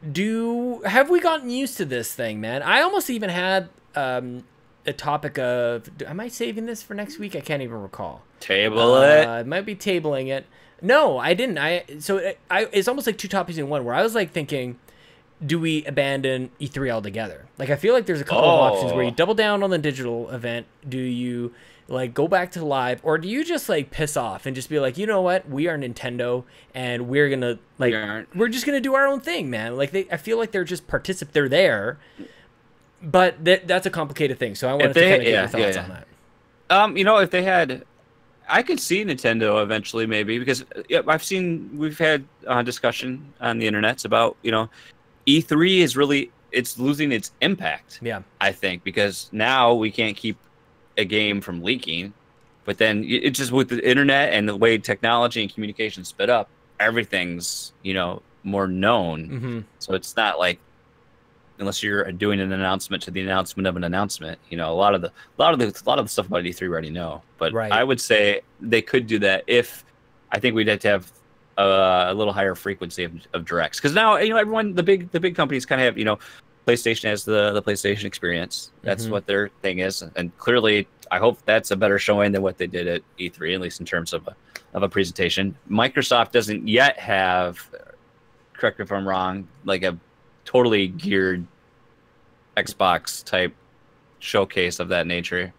Have we gotten used to this thing, man? I almost even had a topic of, am I saving this for next week? I can't even recall. Table it. I might be tabling it. No, I didn't. It's almost like two topics in one, where I was like thinking, do we abandon E3 altogether? Like, I feel like there's a couple of options where you double down on the digital event. Do you Like, go back to live, or do you just like piss off and just be like, you know what, we are Nintendo, and we're gonna like, we're just gonna do our own thing, man. Like, I feel like they're just they're there, but that's a complicated thing. So I wanted to kind of get your thoughts on that. You know, if they had, I could see Nintendo eventually, maybe, because we've had discussion on the internets about, you know, E3 is really, it's losing its impact. Yeah, I think, because now we can't keep a game from leaking, but then it's just with the internet and the way technology and communication sped up, everything's, you know, more known. So it's not like, unless you're doing an announcement to the announcement of an announcement, you know, a lot of the stuff about E3 we already know. But I would say they could do that if, I think we'd have to have a little higher frequency of directs, because now, you know, everyone, the big companies kind of have, you know, PlayStation has the PlayStation experience. That's what their thing is, and clearly, I hope that's a better showing than what they did at E3, at least in terms of a presentation. Microsoft doesn't yet have, correct me if I'm wrong, like a totally geared Xbox type showcase of that nature.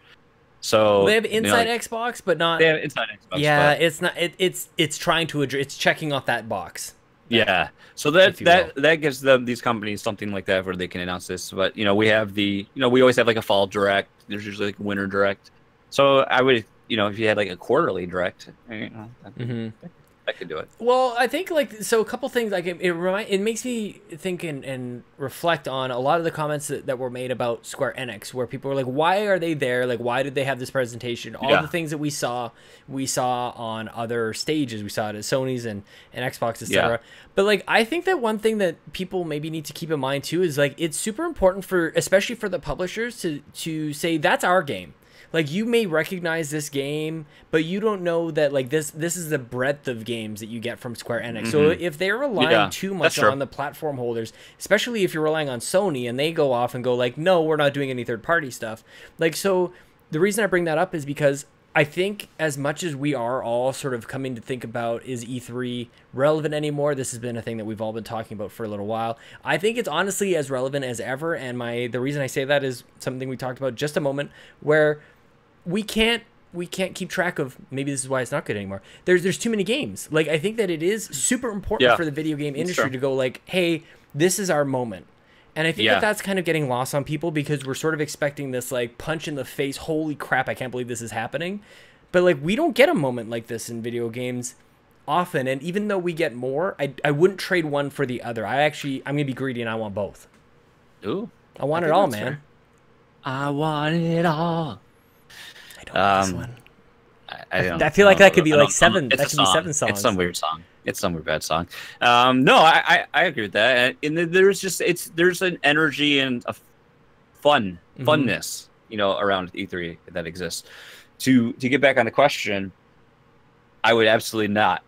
So they have inside Xbox, but not. They have inside Xbox. Yeah, it's not. It's trying to address. It's checking off that box. Yeah, so that gives these companies something like that where they can announce this. But you know, we have we always have like a fall direct. There's usually like a winter direct. So I would, you know, if you had like a quarterly direct, you know, that could do it. Well, I think so a couple things, like it makes me think and reflect on a lot of the comments that were made about Square Enix, where people were like, why are they there? Like, why did they have this presentation? All the things that we saw on other stages. We saw it at Sony's and Xbox, etc. But like, I think that one thing that people maybe need to keep in mind too is like, it's super important especially for the publishers to say, that's our game. Like, you may recognize this game, but you don't know that, like, this is the breadth of games that you get from Square Enix. So if they're relying too much on the platform holders, especially if you're relying on Sony, and they go off and go like, no, we're not doing any third-party stuff. Like, so the reason I bring that up is because I think as much as we are all sort of coming to think about, is E3 relevant anymore? This has been a thing that we've all been talking about for a little while. I think it's honestly as relevant as ever, and the reason I say that is something we talked about just a moment, where we can't keep track of. Maybe this is why it's not good anymore. There's too many games. Like, I think that it is super important for the video game industry to go like, hey, this is our moment. And I think that that's kind of getting lost on people, because we're sort of expecting this like punch in the face, holy crap, I can't believe this is happening. But like, we don't get a moment like this in video games often. And even though we get more, I wouldn't trade one for the other. I'm gonna be greedy and I want both. Ooh, I want it all, man. Fair. I want it all. I don't know this one. I feel like that could be like seven. That could be 7 songs. It's some weird song. It's some weird bad song. No, I agree with that. And there's an energy and a funness, you know, around E3 that exists. To get back on the question, I would absolutely not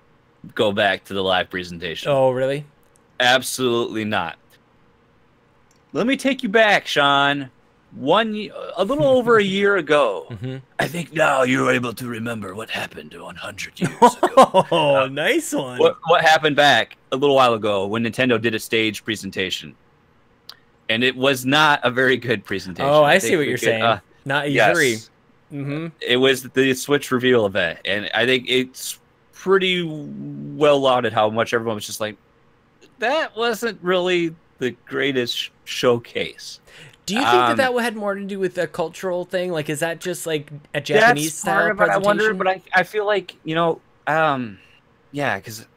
go back to the live presentation. Oh, really? Absolutely not. Let me take you back, Sean. A little over a year ago. I think now you're able to remember what happened 100 years ago. Oh, nice one. What happened back a little while ago when Nintendo did a stage presentation, and it was not a very good presentation. Oh, I see what you're saying. Not E3. Yes. It was the Switch reveal event, and I think it's pretty well lauded how much everyone was just like, that wasn't really the greatest showcase. Do you think that had more to do with a cultural thing? Like, is that just like a Japanese style presentation? I wonder, but I feel like, you know, because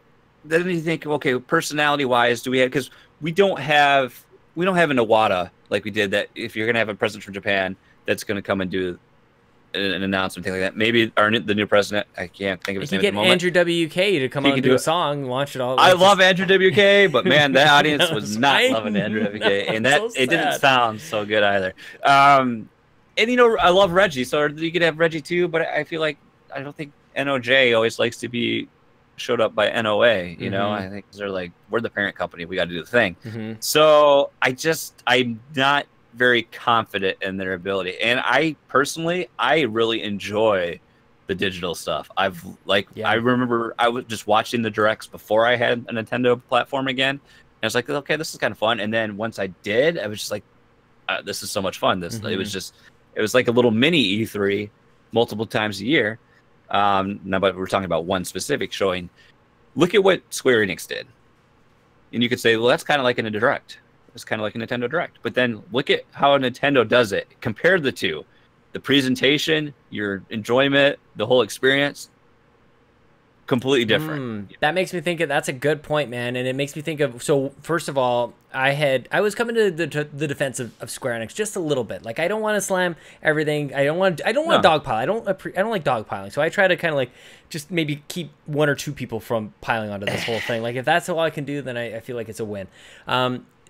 then you think, okay, personality wise, do we have, because we don't have an Iwata like we did, that if you're gonna have a president from Japan that's gonna come and do an announcement, thing like that. Maybe the new president, I can't think of his name at the moment. Andrew WK to come out and do a song, launch it all. I love Andrew WK, but man, that audience was not loving Andrew WK, and that it didn't sound so good either. And you know, I love Reggie, so you could have Reggie too, but I feel like I don't think NOJ always likes to be showed up by NOA. You know, I think they're like, we're the parent company, we got to do the thing. So I'm not very confident in their ability, and I personally really enjoy the digital stuff. I remember I was just watching the directs before I had a Nintendo platform again, and I was like, okay, this is kind of fun. And then once I did, I was just like, this is so much fun. It was like a little mini E3, multiple times a year. Now, but we're talking about one specific showing. Look at what Square Enix did. And you could say, well, that's kind of like in a Direct. It's kind of like a Nintendo Direct. But then look at how Nintendo does it. Compare the two. The presentation, your enjoyment, the whole experience, completely different. That makes me think that's a good point, man. And it makes me think of, so first of all, I was coming to the defense of Square Enix just a little bit. Like, I don't want to slam everything. I don't want to dogpile. I don't like dogpiling. So I try to kind of like just maybe keep one or two people from piling onto this whole thing. Like, if that's all I can do, then I feel like it's a win.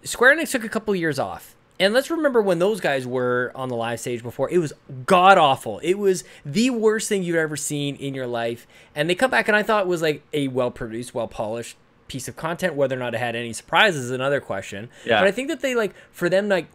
Square Enix took a couple years off. And let's remember when those guys were on the live stage before, it was god-awful. It was the worst thing you've ever seen in your life. And they come back, and I thought it was like a well-produced, well-polished piece of content. Whether or not it had any surprises is another question. Yeah. But I think that they, like, for them, like,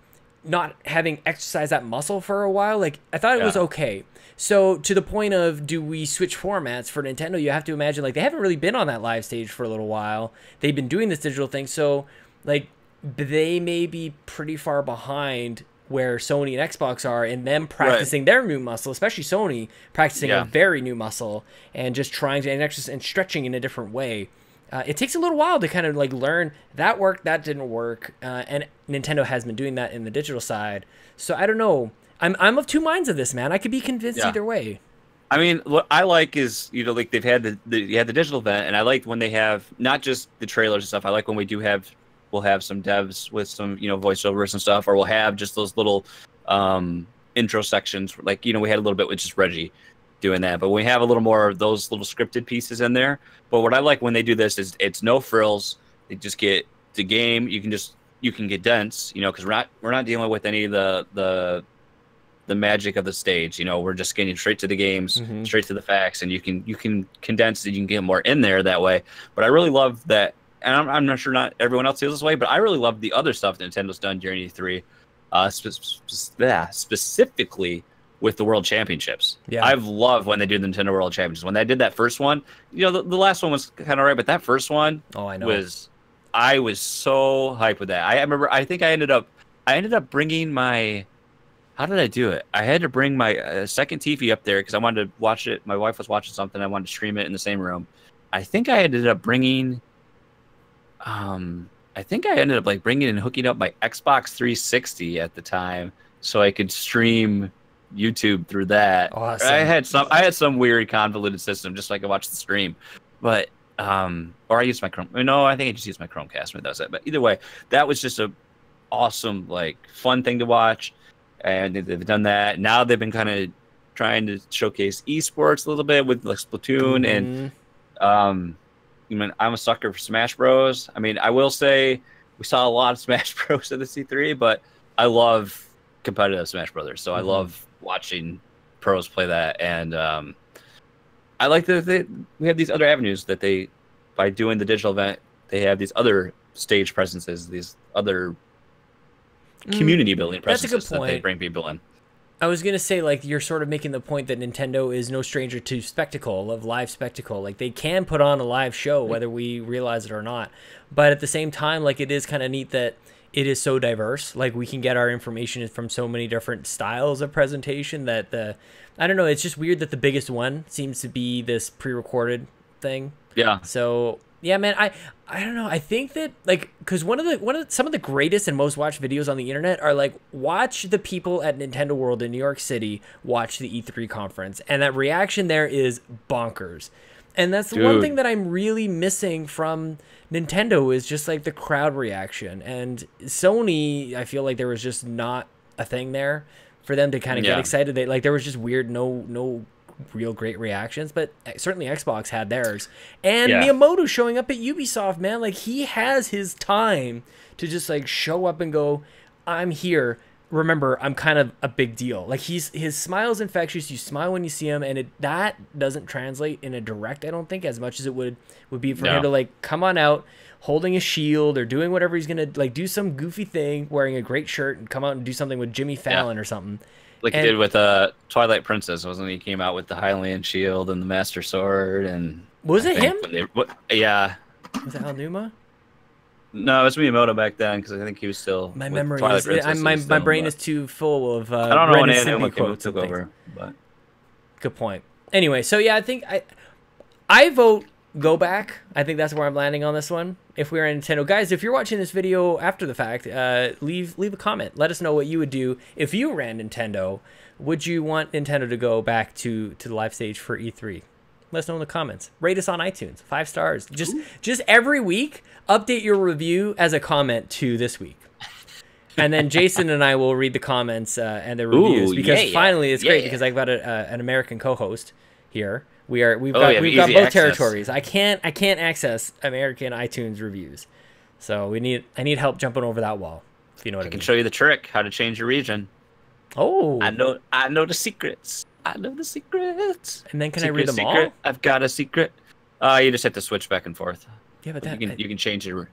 not having exercised that muscle for a while, like, I thought it was okay. So to the point of, do we switch formats for Nintendo? You have to imagine, like, they haven't really been on that live stage for a little while. They've been doing this digital thing. So, like, they may be pretty far behind where Sony and Xbox are in them practicing their new muscle, especially Sony practicing a very new muscle and just trying to and stretching in a different way. It takes a little while to kind of like learn that worked, that didn't work, and Nintendo has been doing that in the digital side. So I don't know. I'm of two minds of this, man. I could be convinced either way. I mean, what I like is, you know, like they've had the digital event, and I like when they have not just the trailers and stuff. I like when we'll have some devs with some, you know, voiceovers and stuff, or we'll have just those little intro sections. Like, you know, we had a little bit with just Reggie doing that, but we have a little more of those little scripted pieces in there. But what I like when they do this is it's no frills. They just get the game. You can get dense, you know, because we're not dealing with any of the magic of the stage. You know, we're just getting straight to the games, straight to the facts, and you can condense it. You can get more in there that way. But I really love that. And I'm not sure not everyone else feels this way, but I really love the other stuff that Nintendo's done during E3, specifically with the World Championships. Yeah, I've loved when they do the Nintendo World Championships. When they did that first one, you know, the last one was kind of right, but that first one, I was so hyped with that. I remember, I think I ended up bringing my, how did I do it? I had to bring my second TV up there because I wanted to watch it. My wife was watching something. I wanted to stream it in the same room. I think I ended up bringing. Like bringing and hooking up my Xbox 360 at the time so I could stream YouTube through that. Awesome. I had some weird convoluted system just so I could watch the stream, but or I used my Chrome. No, I think I just used my Chromecast when it does that. But either way, that was just a awesome, like, fun thing to watch, and they've done that. Now they've been kind of trying to showcase esports a little bit with like Splatoon and I mean, I'm a sucker for Smash Bros. I mean, I will say we saw a lot of Smash Bros at the C3, but I love competitive Smash Brothers, so I love watching pros play that. And I like that we have these other avenues that by doing the digital event, they have these other stage presences, these other community building presences that they bring people in. I was going to say, like, you're sort of making the point that Nintendo is no stranger to spectacle, of live spectacle. Like, they can put on a live show, whether we realize it or not. But at the same time, like, it is kind of neat that it is so diverse. Like, we can get our information from so many different styles of presentation that I don't know, it's just weird that the biggest one seems to be this pre-recorded thing. Yeah. So, yeah, man, I don't know. I think that, like, because some of the greatest and most watched videos on the internet are like, watch the people at Nintendo World in New York City watch the E3 conference, and that reaction there is bonkers. And that's the one thing that I'm really missing from Nintendo is just like the crowd reaction. And Sony, I feel like there was just not a thing there for them to kind of get excited. There was just weird, no real great reactions, but certainly Xbox had theirs. And Miyamoto showing up at Ubisoft, man, like, he has his time to just like show up and go, I'm here. Remember, I'm kind of a big deal. Like, his smile's infectious. You smile when you see him, and that doesn't translate in a direct, I don't think, as much as it would be for him to like come on out holding a shield or doing whatever he's gonna, like, do some goofy thing, wearing a great shirt, and come out and do something with Jimmy Fallon or something. Like he did with Twilight Princess, wasn't he? He came out with the Hylian shield and the Master Sword, and was it him? Yeah. Was it Aonuma? No, it was Miyamoto back then because I think he was still. My memory is my brain is too full of. I don't know when Aonuma took over, but Good point. Anyway, so yeah, I think I vote go back. I think that's where I'm landing on this one. If we were in Nintendo, guys, if you're watching this video after the fact, leave a comment. Let us know what you would do if you ran Nintendo. Would you want Nintendo to go back to the live stage for E3? Let us know in the comments. Rate us on iTunes, 5 stars. Just every week, update your review as a comment to this week. And then Jason and I will read the comments and the reviews, because finally it's great because I've got an American co-host here. We've got both territories. I can't access American iTunes reviews, so I need help jumping over that wall. If you know what I mean. I can show you the trick how to change your region. Oh, I know the secrets. I know the secrets. And then can I read them all? I've got a secret. You just have to switch back and forth. Yeah, but you can change your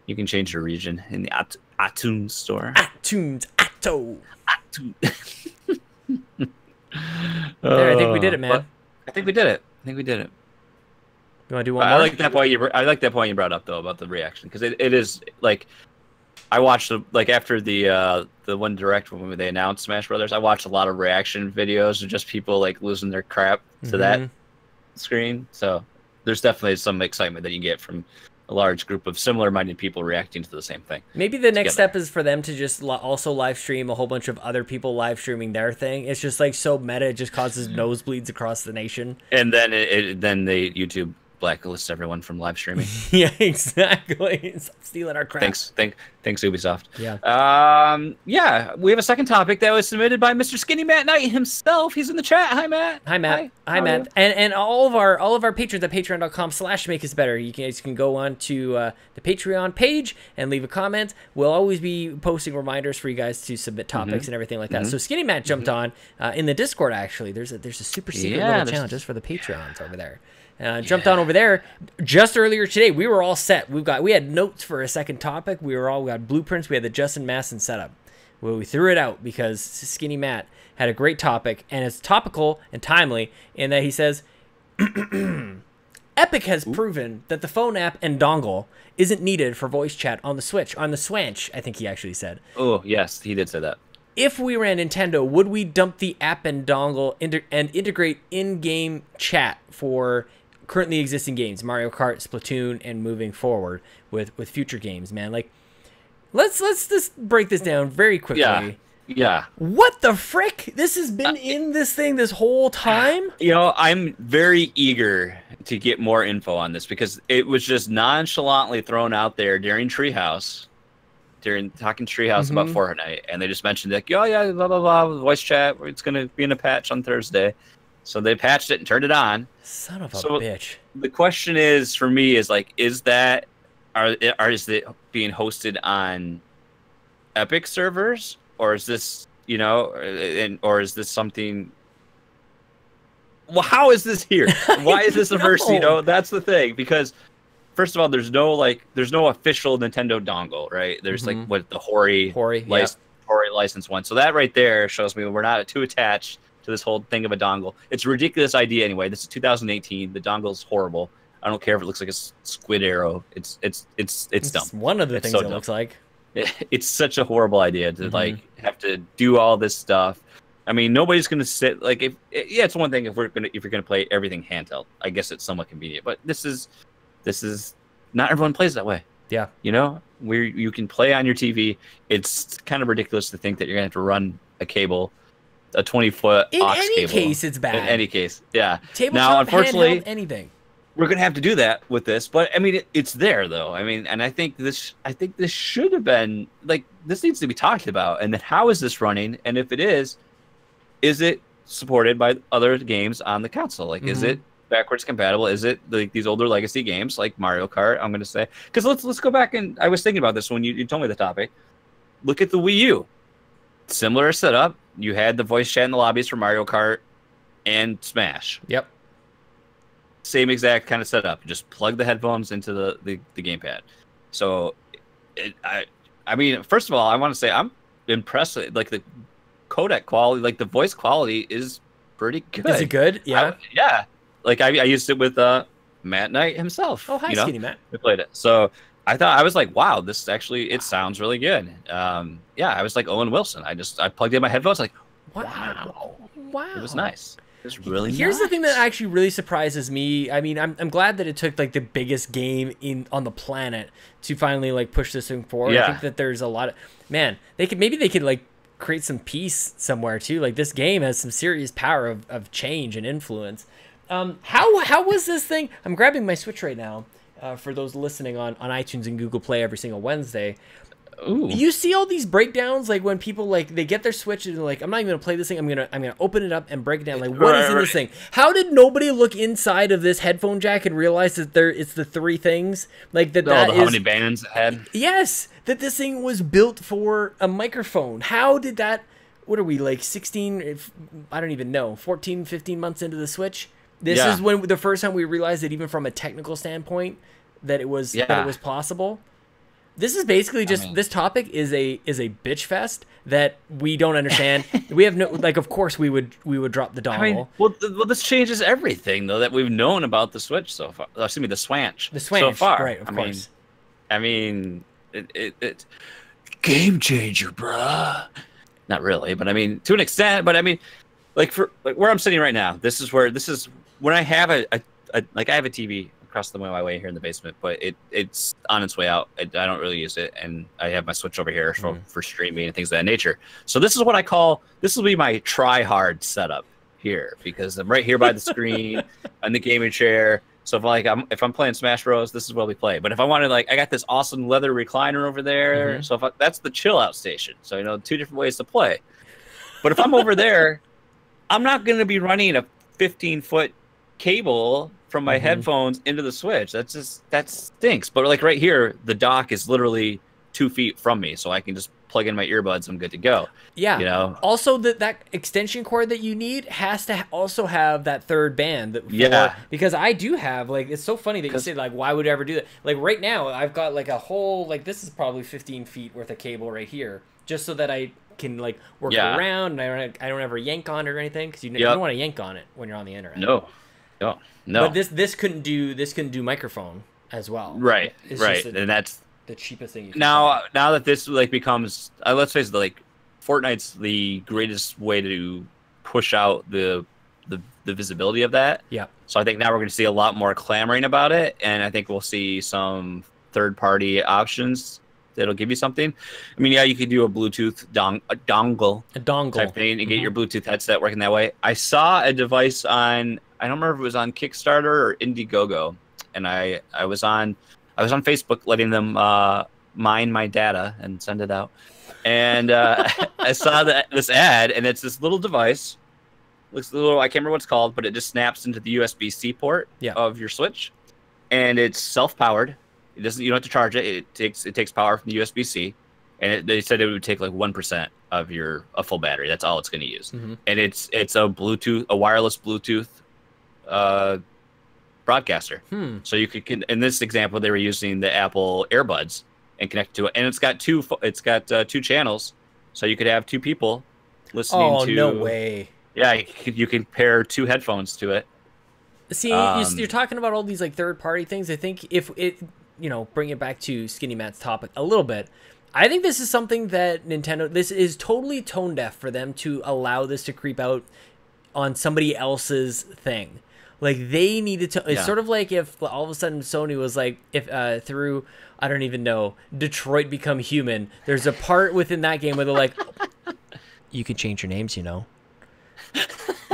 region in the iTunes store. iTunes. There, I think we did it, man. I think we did it. You want to do one more? I like that point you brought up though about the reaction, because it is like, I watched after the one direct when they announced Smash Brothers, I watched a lot of reaction videos of just people like losing their crap to that screen. So there's definitely some excitement that you get from a large group of similar-minded people reacting to the same thing. Maybe the next step is for them to just also live stream a whole bunch of other people live streaming their thing. It's just like so meta, it just causes nosebleeds across the nation. And then then they YouTube blacklists everyone from live streaming. Yeah, exactly. Stop stealing our crap. Thanks Ubisoft. Yeah. Yeah, we have a second topic that was submitted by Mr. Skinny Matt Knight himself. He's in the chat. Hi, Matt. Hi, Matt. Hi, Matt. And all of our patrons at patreon.com/makeusbetter. You guys can go on to the Patreon page and leave a comment. We'll always be posting reminders for you guys to submit topics and everything like that. So Skinny Matt jumped on in the Discord. Actually, there's a super secret little challenge just for the Patreons over there. Jumped on over there just earlier today. We were all set. We had notes for a second topic. We got blueprints. We had the Justin Masson setup. Well, we threw it out because Skinny Matt had a great topic, and it's topical and timely in that he says, Epic has proven that the phone app and dongle isn't needed for voice chat on the Switch. On the Switch, I think he actually said. Oh, yes, he did say that. If we ran Nintendo, would we dump the app and dongle and integrate in-game chat for currently existing games, Mario Kart, Splatoon, and moving forward with future games, man? Like, let's just break this down very quickly. Yeah. What the frick? This has been in this thing this whole time? I'm very eager to get more info on this, because it was just nonchalantly thrown out there during Treehouse, talking Treehouse about Fortnite, and they just mentioned like, oh yeah, blah blah blah, voice chat. It's gonna be in a patch on Thursday. So they patched it and turned it on. Son of a bitch. The question is, for me, is like, is it being hosted on Epic servers, or is this, or is this something? Well, how is this here? Why is this a verse? That's the thing, because first of all, there's no official Nintendo dongle, right? There's like what the Hori license one. So that right there shows me we're not too attached to this whole thing of a dongle. It's a ridiculous idea anyway. This is 2018. The dongle's horrible. I don't care if it looks like a squid arrow. It's dumb. One of the things it looks like. It's such a horrible idea to like have to do all this stuff. I mean, nobody's gonna sit like it's one thing if you're gonna play everything handheld. I guess it's somewhat convenient, but this is not everyone plays that way. Yeah, where you can play on your TV. It's kind of ridiculous to think that you're gonna have to run a cable, a 20-foot aux cable. In any case, it's bad. In any case, yeah. Tabletop, now, unfortunately, handheld, anything. We're gonna have to do that with this, but I mean, it's there though. I mean, and I think this should have been like, this needs to be talked about. And then how is this running? And if it is it supported by other games on the console? Like, is it backwards compatible? Is it like these older legacy games like Mario Kart? I'm gonna say, because let's go back, and I was thinking about this when you told me the topic. Look at the Wii U. Similar setup. You had the voice chat in the lobbies for Mario Kart and Smash. Yep. Same exact kind of setup. Just plug the headphones into the gamepad. So, I mean, first of all, I want to say I'm impressed. Like the codec quality, like the voice quality is pretty good. Is it good? Yeah. Yeah. Like I used it with Matt Knight himself. Oh, hi, Skinny Matt. We played it. So I was like, wow, this actually, it sounds really good. Yeah, I was like Owen Wilson. I plugged in my headphones, like, wow. Wow. It was nice. It's really Here's nice. the thing that actually really surprises me. I mean, I'm glad that it took like the biggest game on the planet to finally like push this thing forward. Yeah. I think that there's a lot of maybe they could like create some peace somewhere too. Like this game has some serious power of change and influence. How was this thing? I'm grabbing my Switch right now. For those listening on iTunes and Google Play every single Wednesday. Ooh. You see all these breakdowns, like when people like they get their Switch and they're like, I'm not even gonna play this thing. I'm gonna open it up and break it down. Like, what is in this thing? How did nobody look inside of this headphone jack and realize that it's the three things? Like how many bands it had? Yes, that this thing was built for a microphone. How did that? What are we like 16? I don't even know. 14, 15 months into the Switch. This is when the first time we realized that even from a technical standpoint that it was possible. This is basically just this topic is a bitch fest that we don't understand. We have no of course we would drop the dongle. Well, this changes everything though that we've known about the Switch so far. Excuse me, the Swanch. So far, right? Of course. I mean, it game changer, bruh. Not really, but I mean to an extent. But I mean, like where I'm sitting right now, this is when I have I have a TV across my way here in the basement, but it's on its way out. I don't really use it, and I have my Switch over here for streaming and things of that nature. So this is what I call, this will be my try-hard setup here, because I'm right here by the screen on the gaming chair. So if I'm playing Smash Bros, this is where we play. But if I wanted, I got this awesome leather recliner over there. So that's the chill out station. So two different ways to play. But if I'm over there, I'm not going to be running a 15-foot cable from my headphones into the Switch. That stinks. But right here, the dock is literally 2 feet from me, so I can just plug in my earbuds. I'm good to go. Yeah. Also, that extension cord that you need has to also have that third band. Because I do have it's so funny that you say why would I ever do that? Right now, I've got a whole this is probably 15 feet worth of cable right here, just so that I can work around and I don't ever yank on it or anything, because you don't want to yank on it when you're on the internet. No. But this couldn't do microphone as well. Right. And that's the cheapest thing you can now that this becomes let's face it, Fortnite's the greatest way to push out the visibility of that. Yeah. So I think now we're going to see a lot more clamoring about it, and I think we'll see some third-party options that'll give you something. I mean, you could do a Bluetooth dongle type thing and get your Bluetooth headset working that way. I saw a device on, I don't remember if it was on Kickstarter or Indiegogo, and I was on Facebook letting them mine my data and send it out, and I saw this ad, and it's this little device. Looks a little, I can't remember what it's called, but it just snaps into the USB-C port of your Switch, and it's self-powered. You don't have to charge it. It takes power from the USB-C, and they said it would take 1% of a full battery. That's all it's going to use, and it's a wireless Bluetooth broadcaster. So you could, in this example, they were using the Apple earbuds and connect to it, and it's got two channels, so you could have two people listening to. Oh, no way! Yeah, you can pair two headphones to it. See, you're talking about all these third-party things. I think if it, bring it back to Skinny Matt's topic a little bit, I think this is something that this is totally tone deaf for them to allow this to creep out on somebody else's thing. They needed to, it's sort of like if all of a sudden Sony was if through, I don't even know, Detroit Become Human, there's a part within that game where they're you can change your names,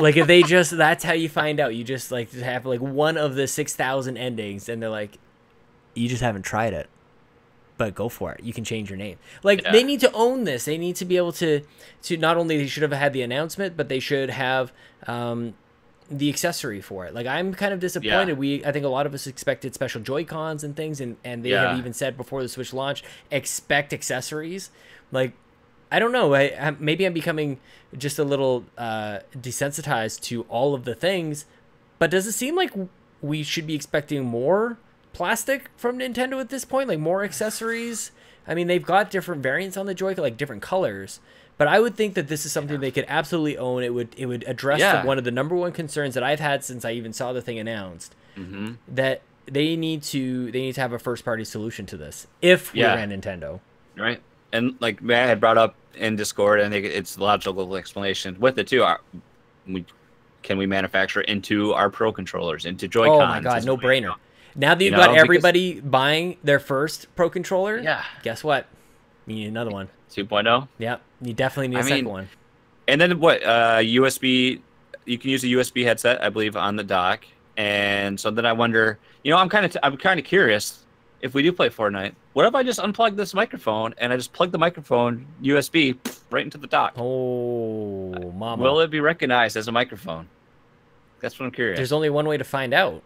if they that's how you find out. You just have one of the 6,000 endings, and they're you just haven't tried it, but go for it. You can change your name. They need to own this. They need to be able to not only they should have had the announcement, but they should have the accessory for it. I'm kind of disappointed. I think a lot of us expected special Joy-Cons and things, and they have even said before the Switch launch, expect accessories. I don't know. Maybe I'm becoming just a little desensitized to all of the things, but does it seem like we should be expecting more plastic from Nintendo at this point? More accessories? I mean, they've got different variants on the Joy-Con, different colors, but I would think that this is something they could absolutely own. It would address one of the number one concerns that I've had since I even saw the thing announced, that they need to have a first-party solution to this if we ran Nintendo. Right. And Matt had brought up in Discord, I think it's a logical explanation with it too. can we manufacture into our Pro controllers, into Joy-Cons? Oh my god, no brainer. Now that you've got everybody buying their first Pro controller, guess what? You need another one. 2.0? Yep, you definitely need a second one. And then what? USB. You can use a USB headset, I believe, on the dock. And so then I wonder, I'm kind of curious. If we do play Fortnite, what if I just unplug this microphone and I just plug the microphone USB right into the dock? Oh, mama! Will it be recognized as a microphone? That's what I'm curious. There's only one way to find out.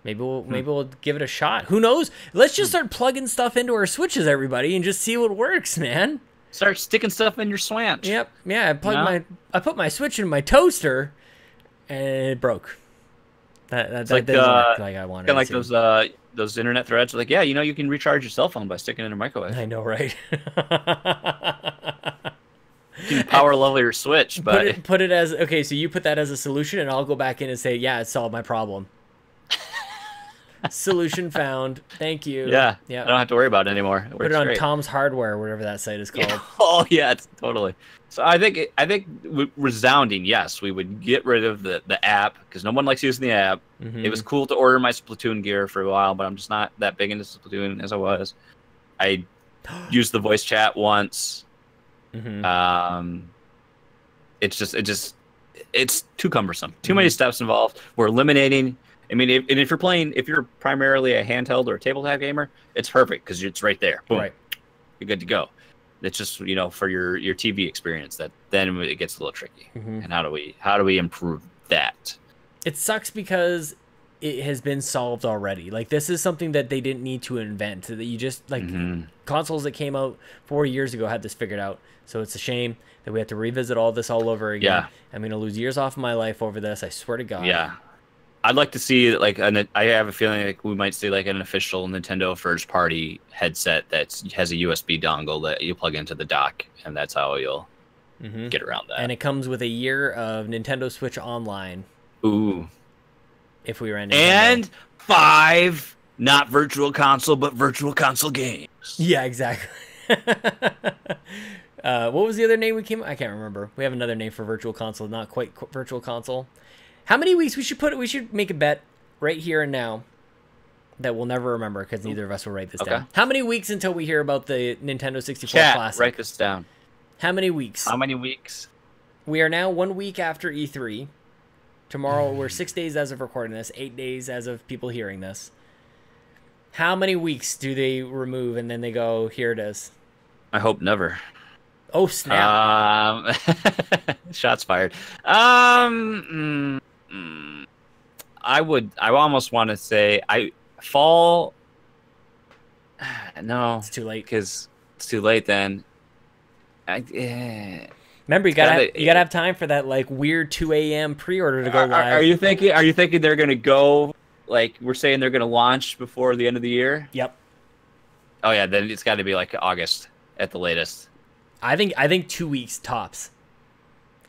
Maybe we'll give it a shot. Who knows? Let's just start plugging stuff into our switches, everybody, and just see what works, man. Start sticking stuff in your switch. Yep. Yeah. I put my switch in my toaster, and it broke. That didn't work like I wanted. Kind of like those internet threads. Like, you can recharge your cell phone by sticking it in a microwave. I know, right? You can power level your switch, but put it as okay. So you put that as a solution, and I'll go back in and say, yeah, it solved my problem. Solution found. Thank you. Yeah. I don't have to worry about it anymore. Put it on Tom's Hardware, whatever that site is called. Oh yeah, totally. So I think resounding yes, we would get rid of the app because no one likes using the app. It was cool to order my Splatoon gear for a while, but I'm just not that big into Splatoon as I was. I used the voice chat once. It's too cumbersome. Too many steps involved. We're eliminating. I mean, if you're primarily a handheld or a tabletop gamer, it's perfect because it's right there. Boom. Right. You're good to go. It's just for your TV experience then it gets a little tricky. And how do we improve that? It sucks because it has been solved already. Like this is something that they didn't need to invent. That you just consoles that came out 4 years ago had this figured out. So it's a shame that we have to revisit all this all over again. Yeah. I'm gonna lose years off of my life over this. I swear to God. Yeah. I'd like to see I have a feeling like we might see like an official Nintendo first party headset that has a USB dongle that you plug into the dock, and that's how you'll get around that. And it comes with a year of Nintendo Switch Online. Ooh. If we ran and 5 not virtual console but virtual console games. Yeah, exactly. What was the other name we came? I can't remember. We have another name for virtual console, not quite virtual console. How many weeks we should make a bet right here and now that we'll never remember because neither of us will write this down. How many weeks until we hear about the Nintendo 64 Classic? Write this down. How many weeks? How many weeks? We are now 1 week after E3. Tomorrow we're 6 days as of recording this, 8 days as of people hearing this. How many weeks do they remove and then they go, here it is? I hope never. Oh, snap. Shots fired. I almost want to say fall. No, it's too late because it's too late then. Remember, you gotta have time for that like weird 2 a.m. pre-order to go live. Are you thinking they're gonna go like we're saying they're gonna launch before the end of the year? Yep. Oh yeah, then it's got to be like August at the latest. I think 2 weeks tops.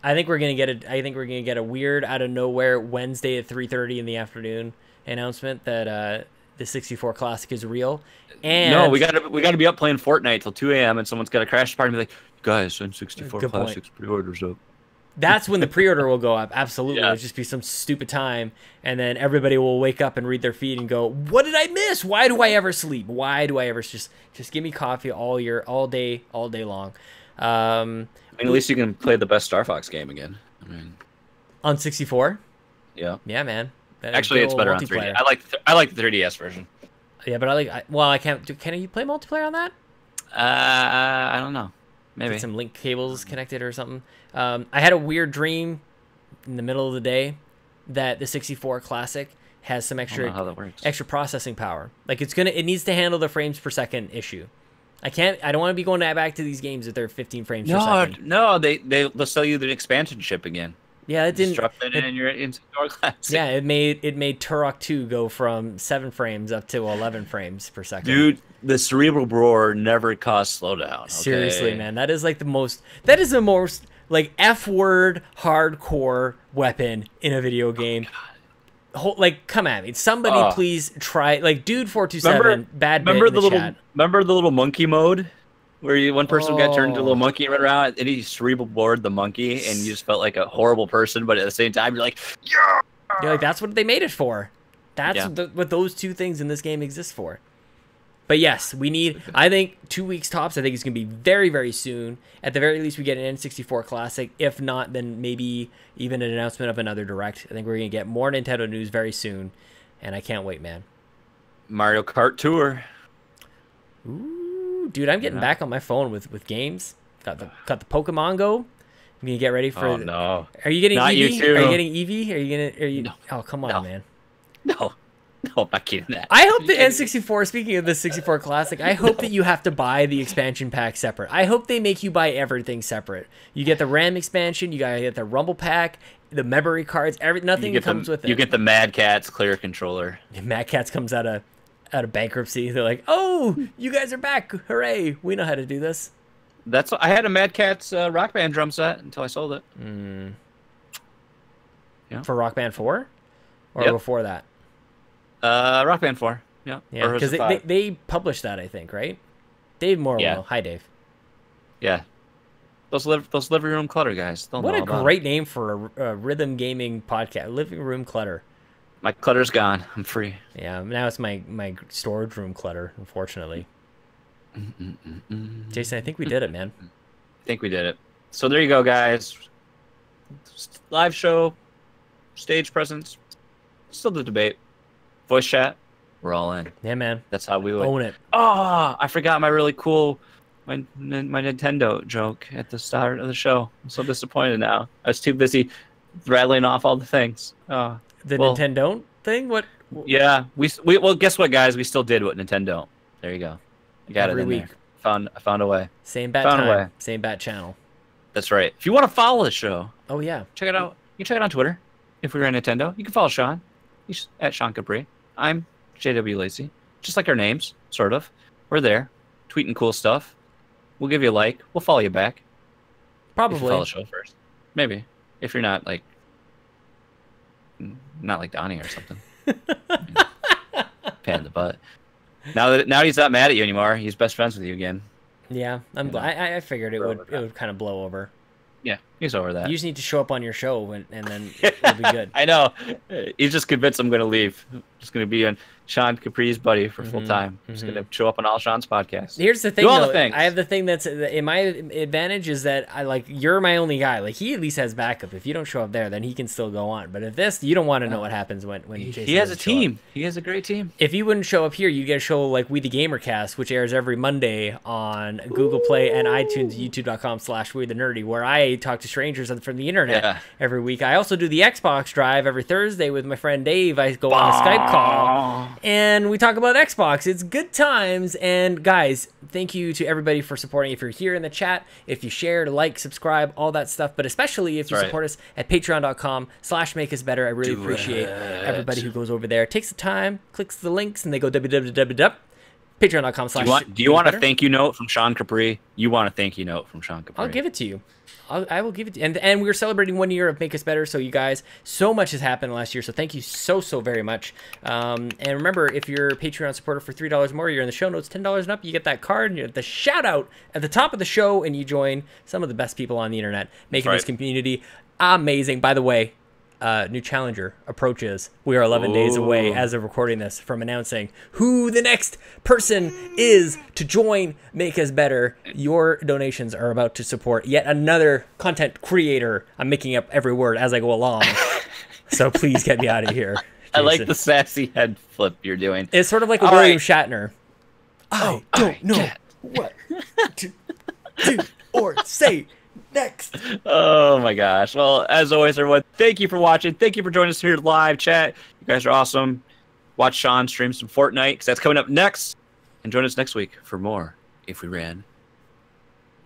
I think we're gonna get a weird out of nowhere Wednesday at 3:30 in the afternoon announcement that the 64 Classic is real. And no, we gotta be up playing Fortnite till 2 a.m. and someone's gotta crash the party and be like, guys, send 64 Classics pre-orders up. That's when the pre-order will go up. Absolutely. Yeah. It'll just be some stupid time. And then everybody will wake up and read their feed and go, what did I miss? Why do I ever sleep? Why do I ever just give me coffee all day long. I mean, at least you can play the best Star Fox game again. I mean, on 64? Yeah. Yeah, man. Actually, it's better on 3D. I like the 3DS version. Yeah, but I can't. Can you play multiplayer on that? I don't know. Maybe get some link cables connected or something. I had a weird dream in the middle of the day that the 64 Classic has some extra processing power. Like it needs to handle the frames per second issue. I don't want to be going back to these games if they're 15 frames per second. No, they'll sell you the expansion chip again. Yeah, it didn't. Drop it in your in-store Classic. Yeah, it made Turok 2 go from 7 frames up to 11 frames per second. Dude, the cerebral roar never caused slowdown. Okay? Seriously, man, that is the most like F-word hardcore weapon in a video game. Like, come at me. Somebody please try. Like, dude 427, bad bit in the chat. Remember the little monkey mode where one person got turned into a little monkey and run around, and he cerebral bored the monkey, and you just felt like a horrible person, but at the same time, you're like, yeah! You're like, that's what they made it for. That's what those two things in this game exist for. But yes, we need, I think, 2 weeks tops. I think it's going to be very, very soon. At the very least, we get an N64 Classic. If not, then maybe even an announcement of another Direct. I think we're going to get more Nintendo news very soon, and I can't wait, man. Mario Kart Tour. Ooh, dude, I'm getting back on my phone with games. Got the Pokemon Go. I'm going to get ready for... Oh, no. Are you getting Not Eevee? you too. Are you getting Eevee? Are you going to... No. Oh, come on, man. No. No, I'm not kidding that. I hope the N64, speaking of the 64 Classic, I hope that you have to buy the expansion pack separate. I hope they make you buy everything separate. You get the RAM expansion, you gotta get the Rumble pack, the memory cards, nothing comes with it. You get the Mad Catz clear controller. Mad Catz comes out of bankruptcy. They're like, oh, you guys are back. Hooray. We know how to do this. I had a Mad Catz Rock Band drum set until I sold it. Yeah. For Rock Band 4? Or before that? Rock Band 4. Yeah. Yeah, because they published that, I think, right? Dave Morwell. Hi, Dave. Yeah. Those living room clutter guys. What a great name for a rhythm gaming podcast. Living room clutter. My clutter's gone. I'm free. Yeah, now it's my storage room clutter, unfortunately. Jason, I think we did it, man. I think we did it. So there you go, guys. Live show, stage presence, still the debate. Voice chat, we're all in. Yeah, man. That's how we would own it. Oh, I forgot my really cool my Nintendo joke at the start of the show. I'm so disappointed now. I was too busy rattling off all the things. Nintendo thing? What? Yeah, well, guess what, guys? We still did what Nintendo. There you go. I got every it in week. There. I found a way. Same bat time. Same bat channel. That's right. If you want to follow the show, oh yeah, check it out. You can check it on Twitter. If we're on Nintendo, you can follow Sean. He's at Sean Capri. I'm JW Lacey. Just like our names, sort of. We're there, tweeting cool stuff. We'll give you a like. We'll follow you back. Probably. If you follow the show first. Maybe. If you're not like Donnie or something. Pan in the butt. Now he's not mad at you anymore. He's best friends with you again. Yeah, I figured it would kind of blow over. Yeah, he's over that. You just need to show up on your show, and then it'll be good. I know. He's just convinced I'm going to leave. I'm just going to be on Sean Capri's buddy for full time. I'm just going to show up on all Sean's podcasts. Here's the thing, though. I have the thing that's in my advantage is that you're my only guy. Like, he at least has backup. If you don't show up there, then he can still go on. But if you don't want to know what happens when Jason he has a team. He has a great team. If you wouldn't show up here, you get a show like We the Gamercast, which airs every Monday on Google Play and iTunes, youtube.com/We the Nerdy, where I talk to strangers from the internet every week. I also do the Xbox Drive every Thursday with my friend Dave. I go on a Skype call and we talk about Xbox. It's good times. And guys, thank you to everybody for supporting. If you're here in the chat, if you share, like, subscribe, all that stuff, but especially if you support us at patreon.com/makeusbetter. I really appreciate everybody who goes over there, takes the time, clicks the links, and they go www.patreon.com/. Do you want a thank you note from Sean Capri? You want a thank you note from Sean Capri? I'll give it to you. I will give it to you. And we're celebrating 1 year of Make Us Better, so you guys, so much has happened last year, so thank you so very much. And remember, if you're a Patreon supporter for $3 more, you're in the show notes, $10 and up, you get that card, and you get the shout-out at the top of the show, and you join some of the best people on the internet, making this community amazing. By the way, new challenger approaches. We are 11 days away as of recording this from announcing who the next person is to join Make Us Better. Your donations are about to support yet another content creator. I'm making up every word as I go along. So please get me out of here, Jason. I like the sassy head flip you're doing. It's sort of like a William Shatner. I don't know what to do or say next. Oh my gosh. Well, as always, everyone, thank you for watching. Thank you for joining us here live chat. You guys are awesome. Watch Sean stream some Fortnite because that's coming up next. And join us next week for more If We Ran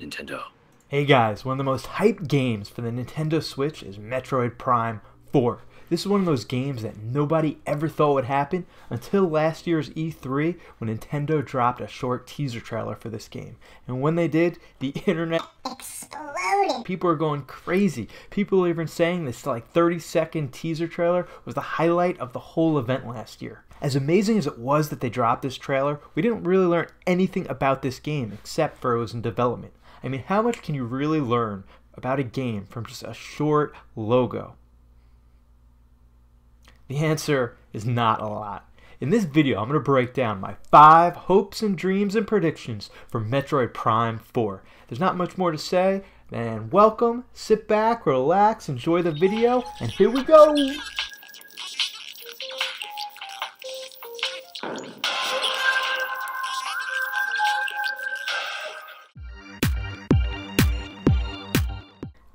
Nintendo. Hey guys, one of the most hyped games for the Nintendo Switch is Metroid Prime 4. This is one of those games that nobody ever thought would happen until last year's E3 when Nintendo dropped a short teaser trailer for this game. And when they did, the internet exploded. People are going crazy. People are even saying this 30-second teaser trailer was the highlight of the whole event last year. As amazing as it was that they dropped this trailer, we didn't really learn anything about this game except for it was in development. I mean, how much can you really learn about a game from just a short logo? The answer is not a lot. In this video, I'm going to break down my 5 hopes and dreams and predictions for Metroid Prime 4. There's not much more to say than welcome, sit back, relax, enjoy the video, and here we go!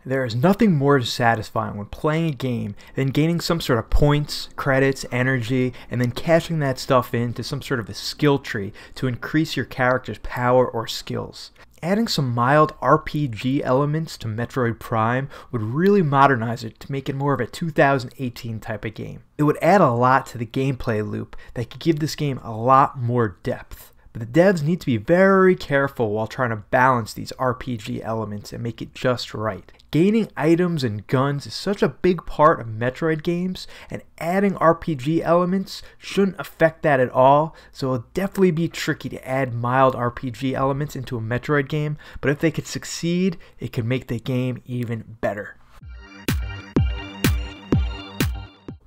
There is nothing more satisfying when playing a game than gaining some sort of points, credits, energy, and then cashing that stuff into some sort of a skill tree to increase your character's power or skills. Adding some mild RPG elements to Metroid Prime would really modernize it to make it more of a 2018 type of game. It would add a lot to the gameplay loop that could give this game a lot more depth. But the devs need to be very careful while trying to balance these RPG elements and make it just right. Gaining items and guns is such a big part of Metroid games, and adding RPG elements shouldn't affect that at all, so it'll definitely be tricky to add mild RPG elements into a Metroid game, but if they could succeed, it could make the game even better.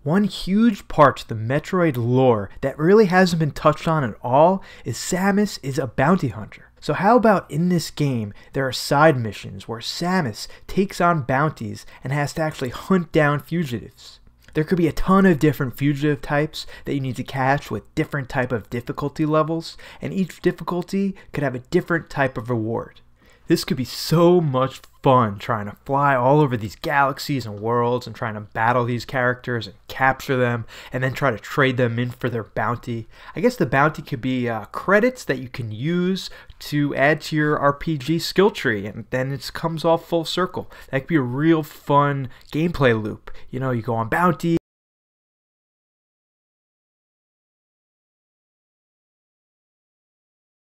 One huge part to the Metroid lore that really hasn't been touched on at all is Samus is a bounty hunter. So how about in this game, there are side missions where Samus takes on bounties and has to actually hunt down fugitives. There could be a ton of different fugitive types that you need to catch with different type of difficulty levels, and each difficulty could have a different type of reward. This could be so much fun trying to fly all over these galaxies and worlds and trying to battle these characters and capture them and then try to trade them in for their bounty. I guess the bounty could be credits that you can use to add to your RPG skill tree, and then it comes all full circle. That could be a real fun gameplay loop. You know, you go on bounty,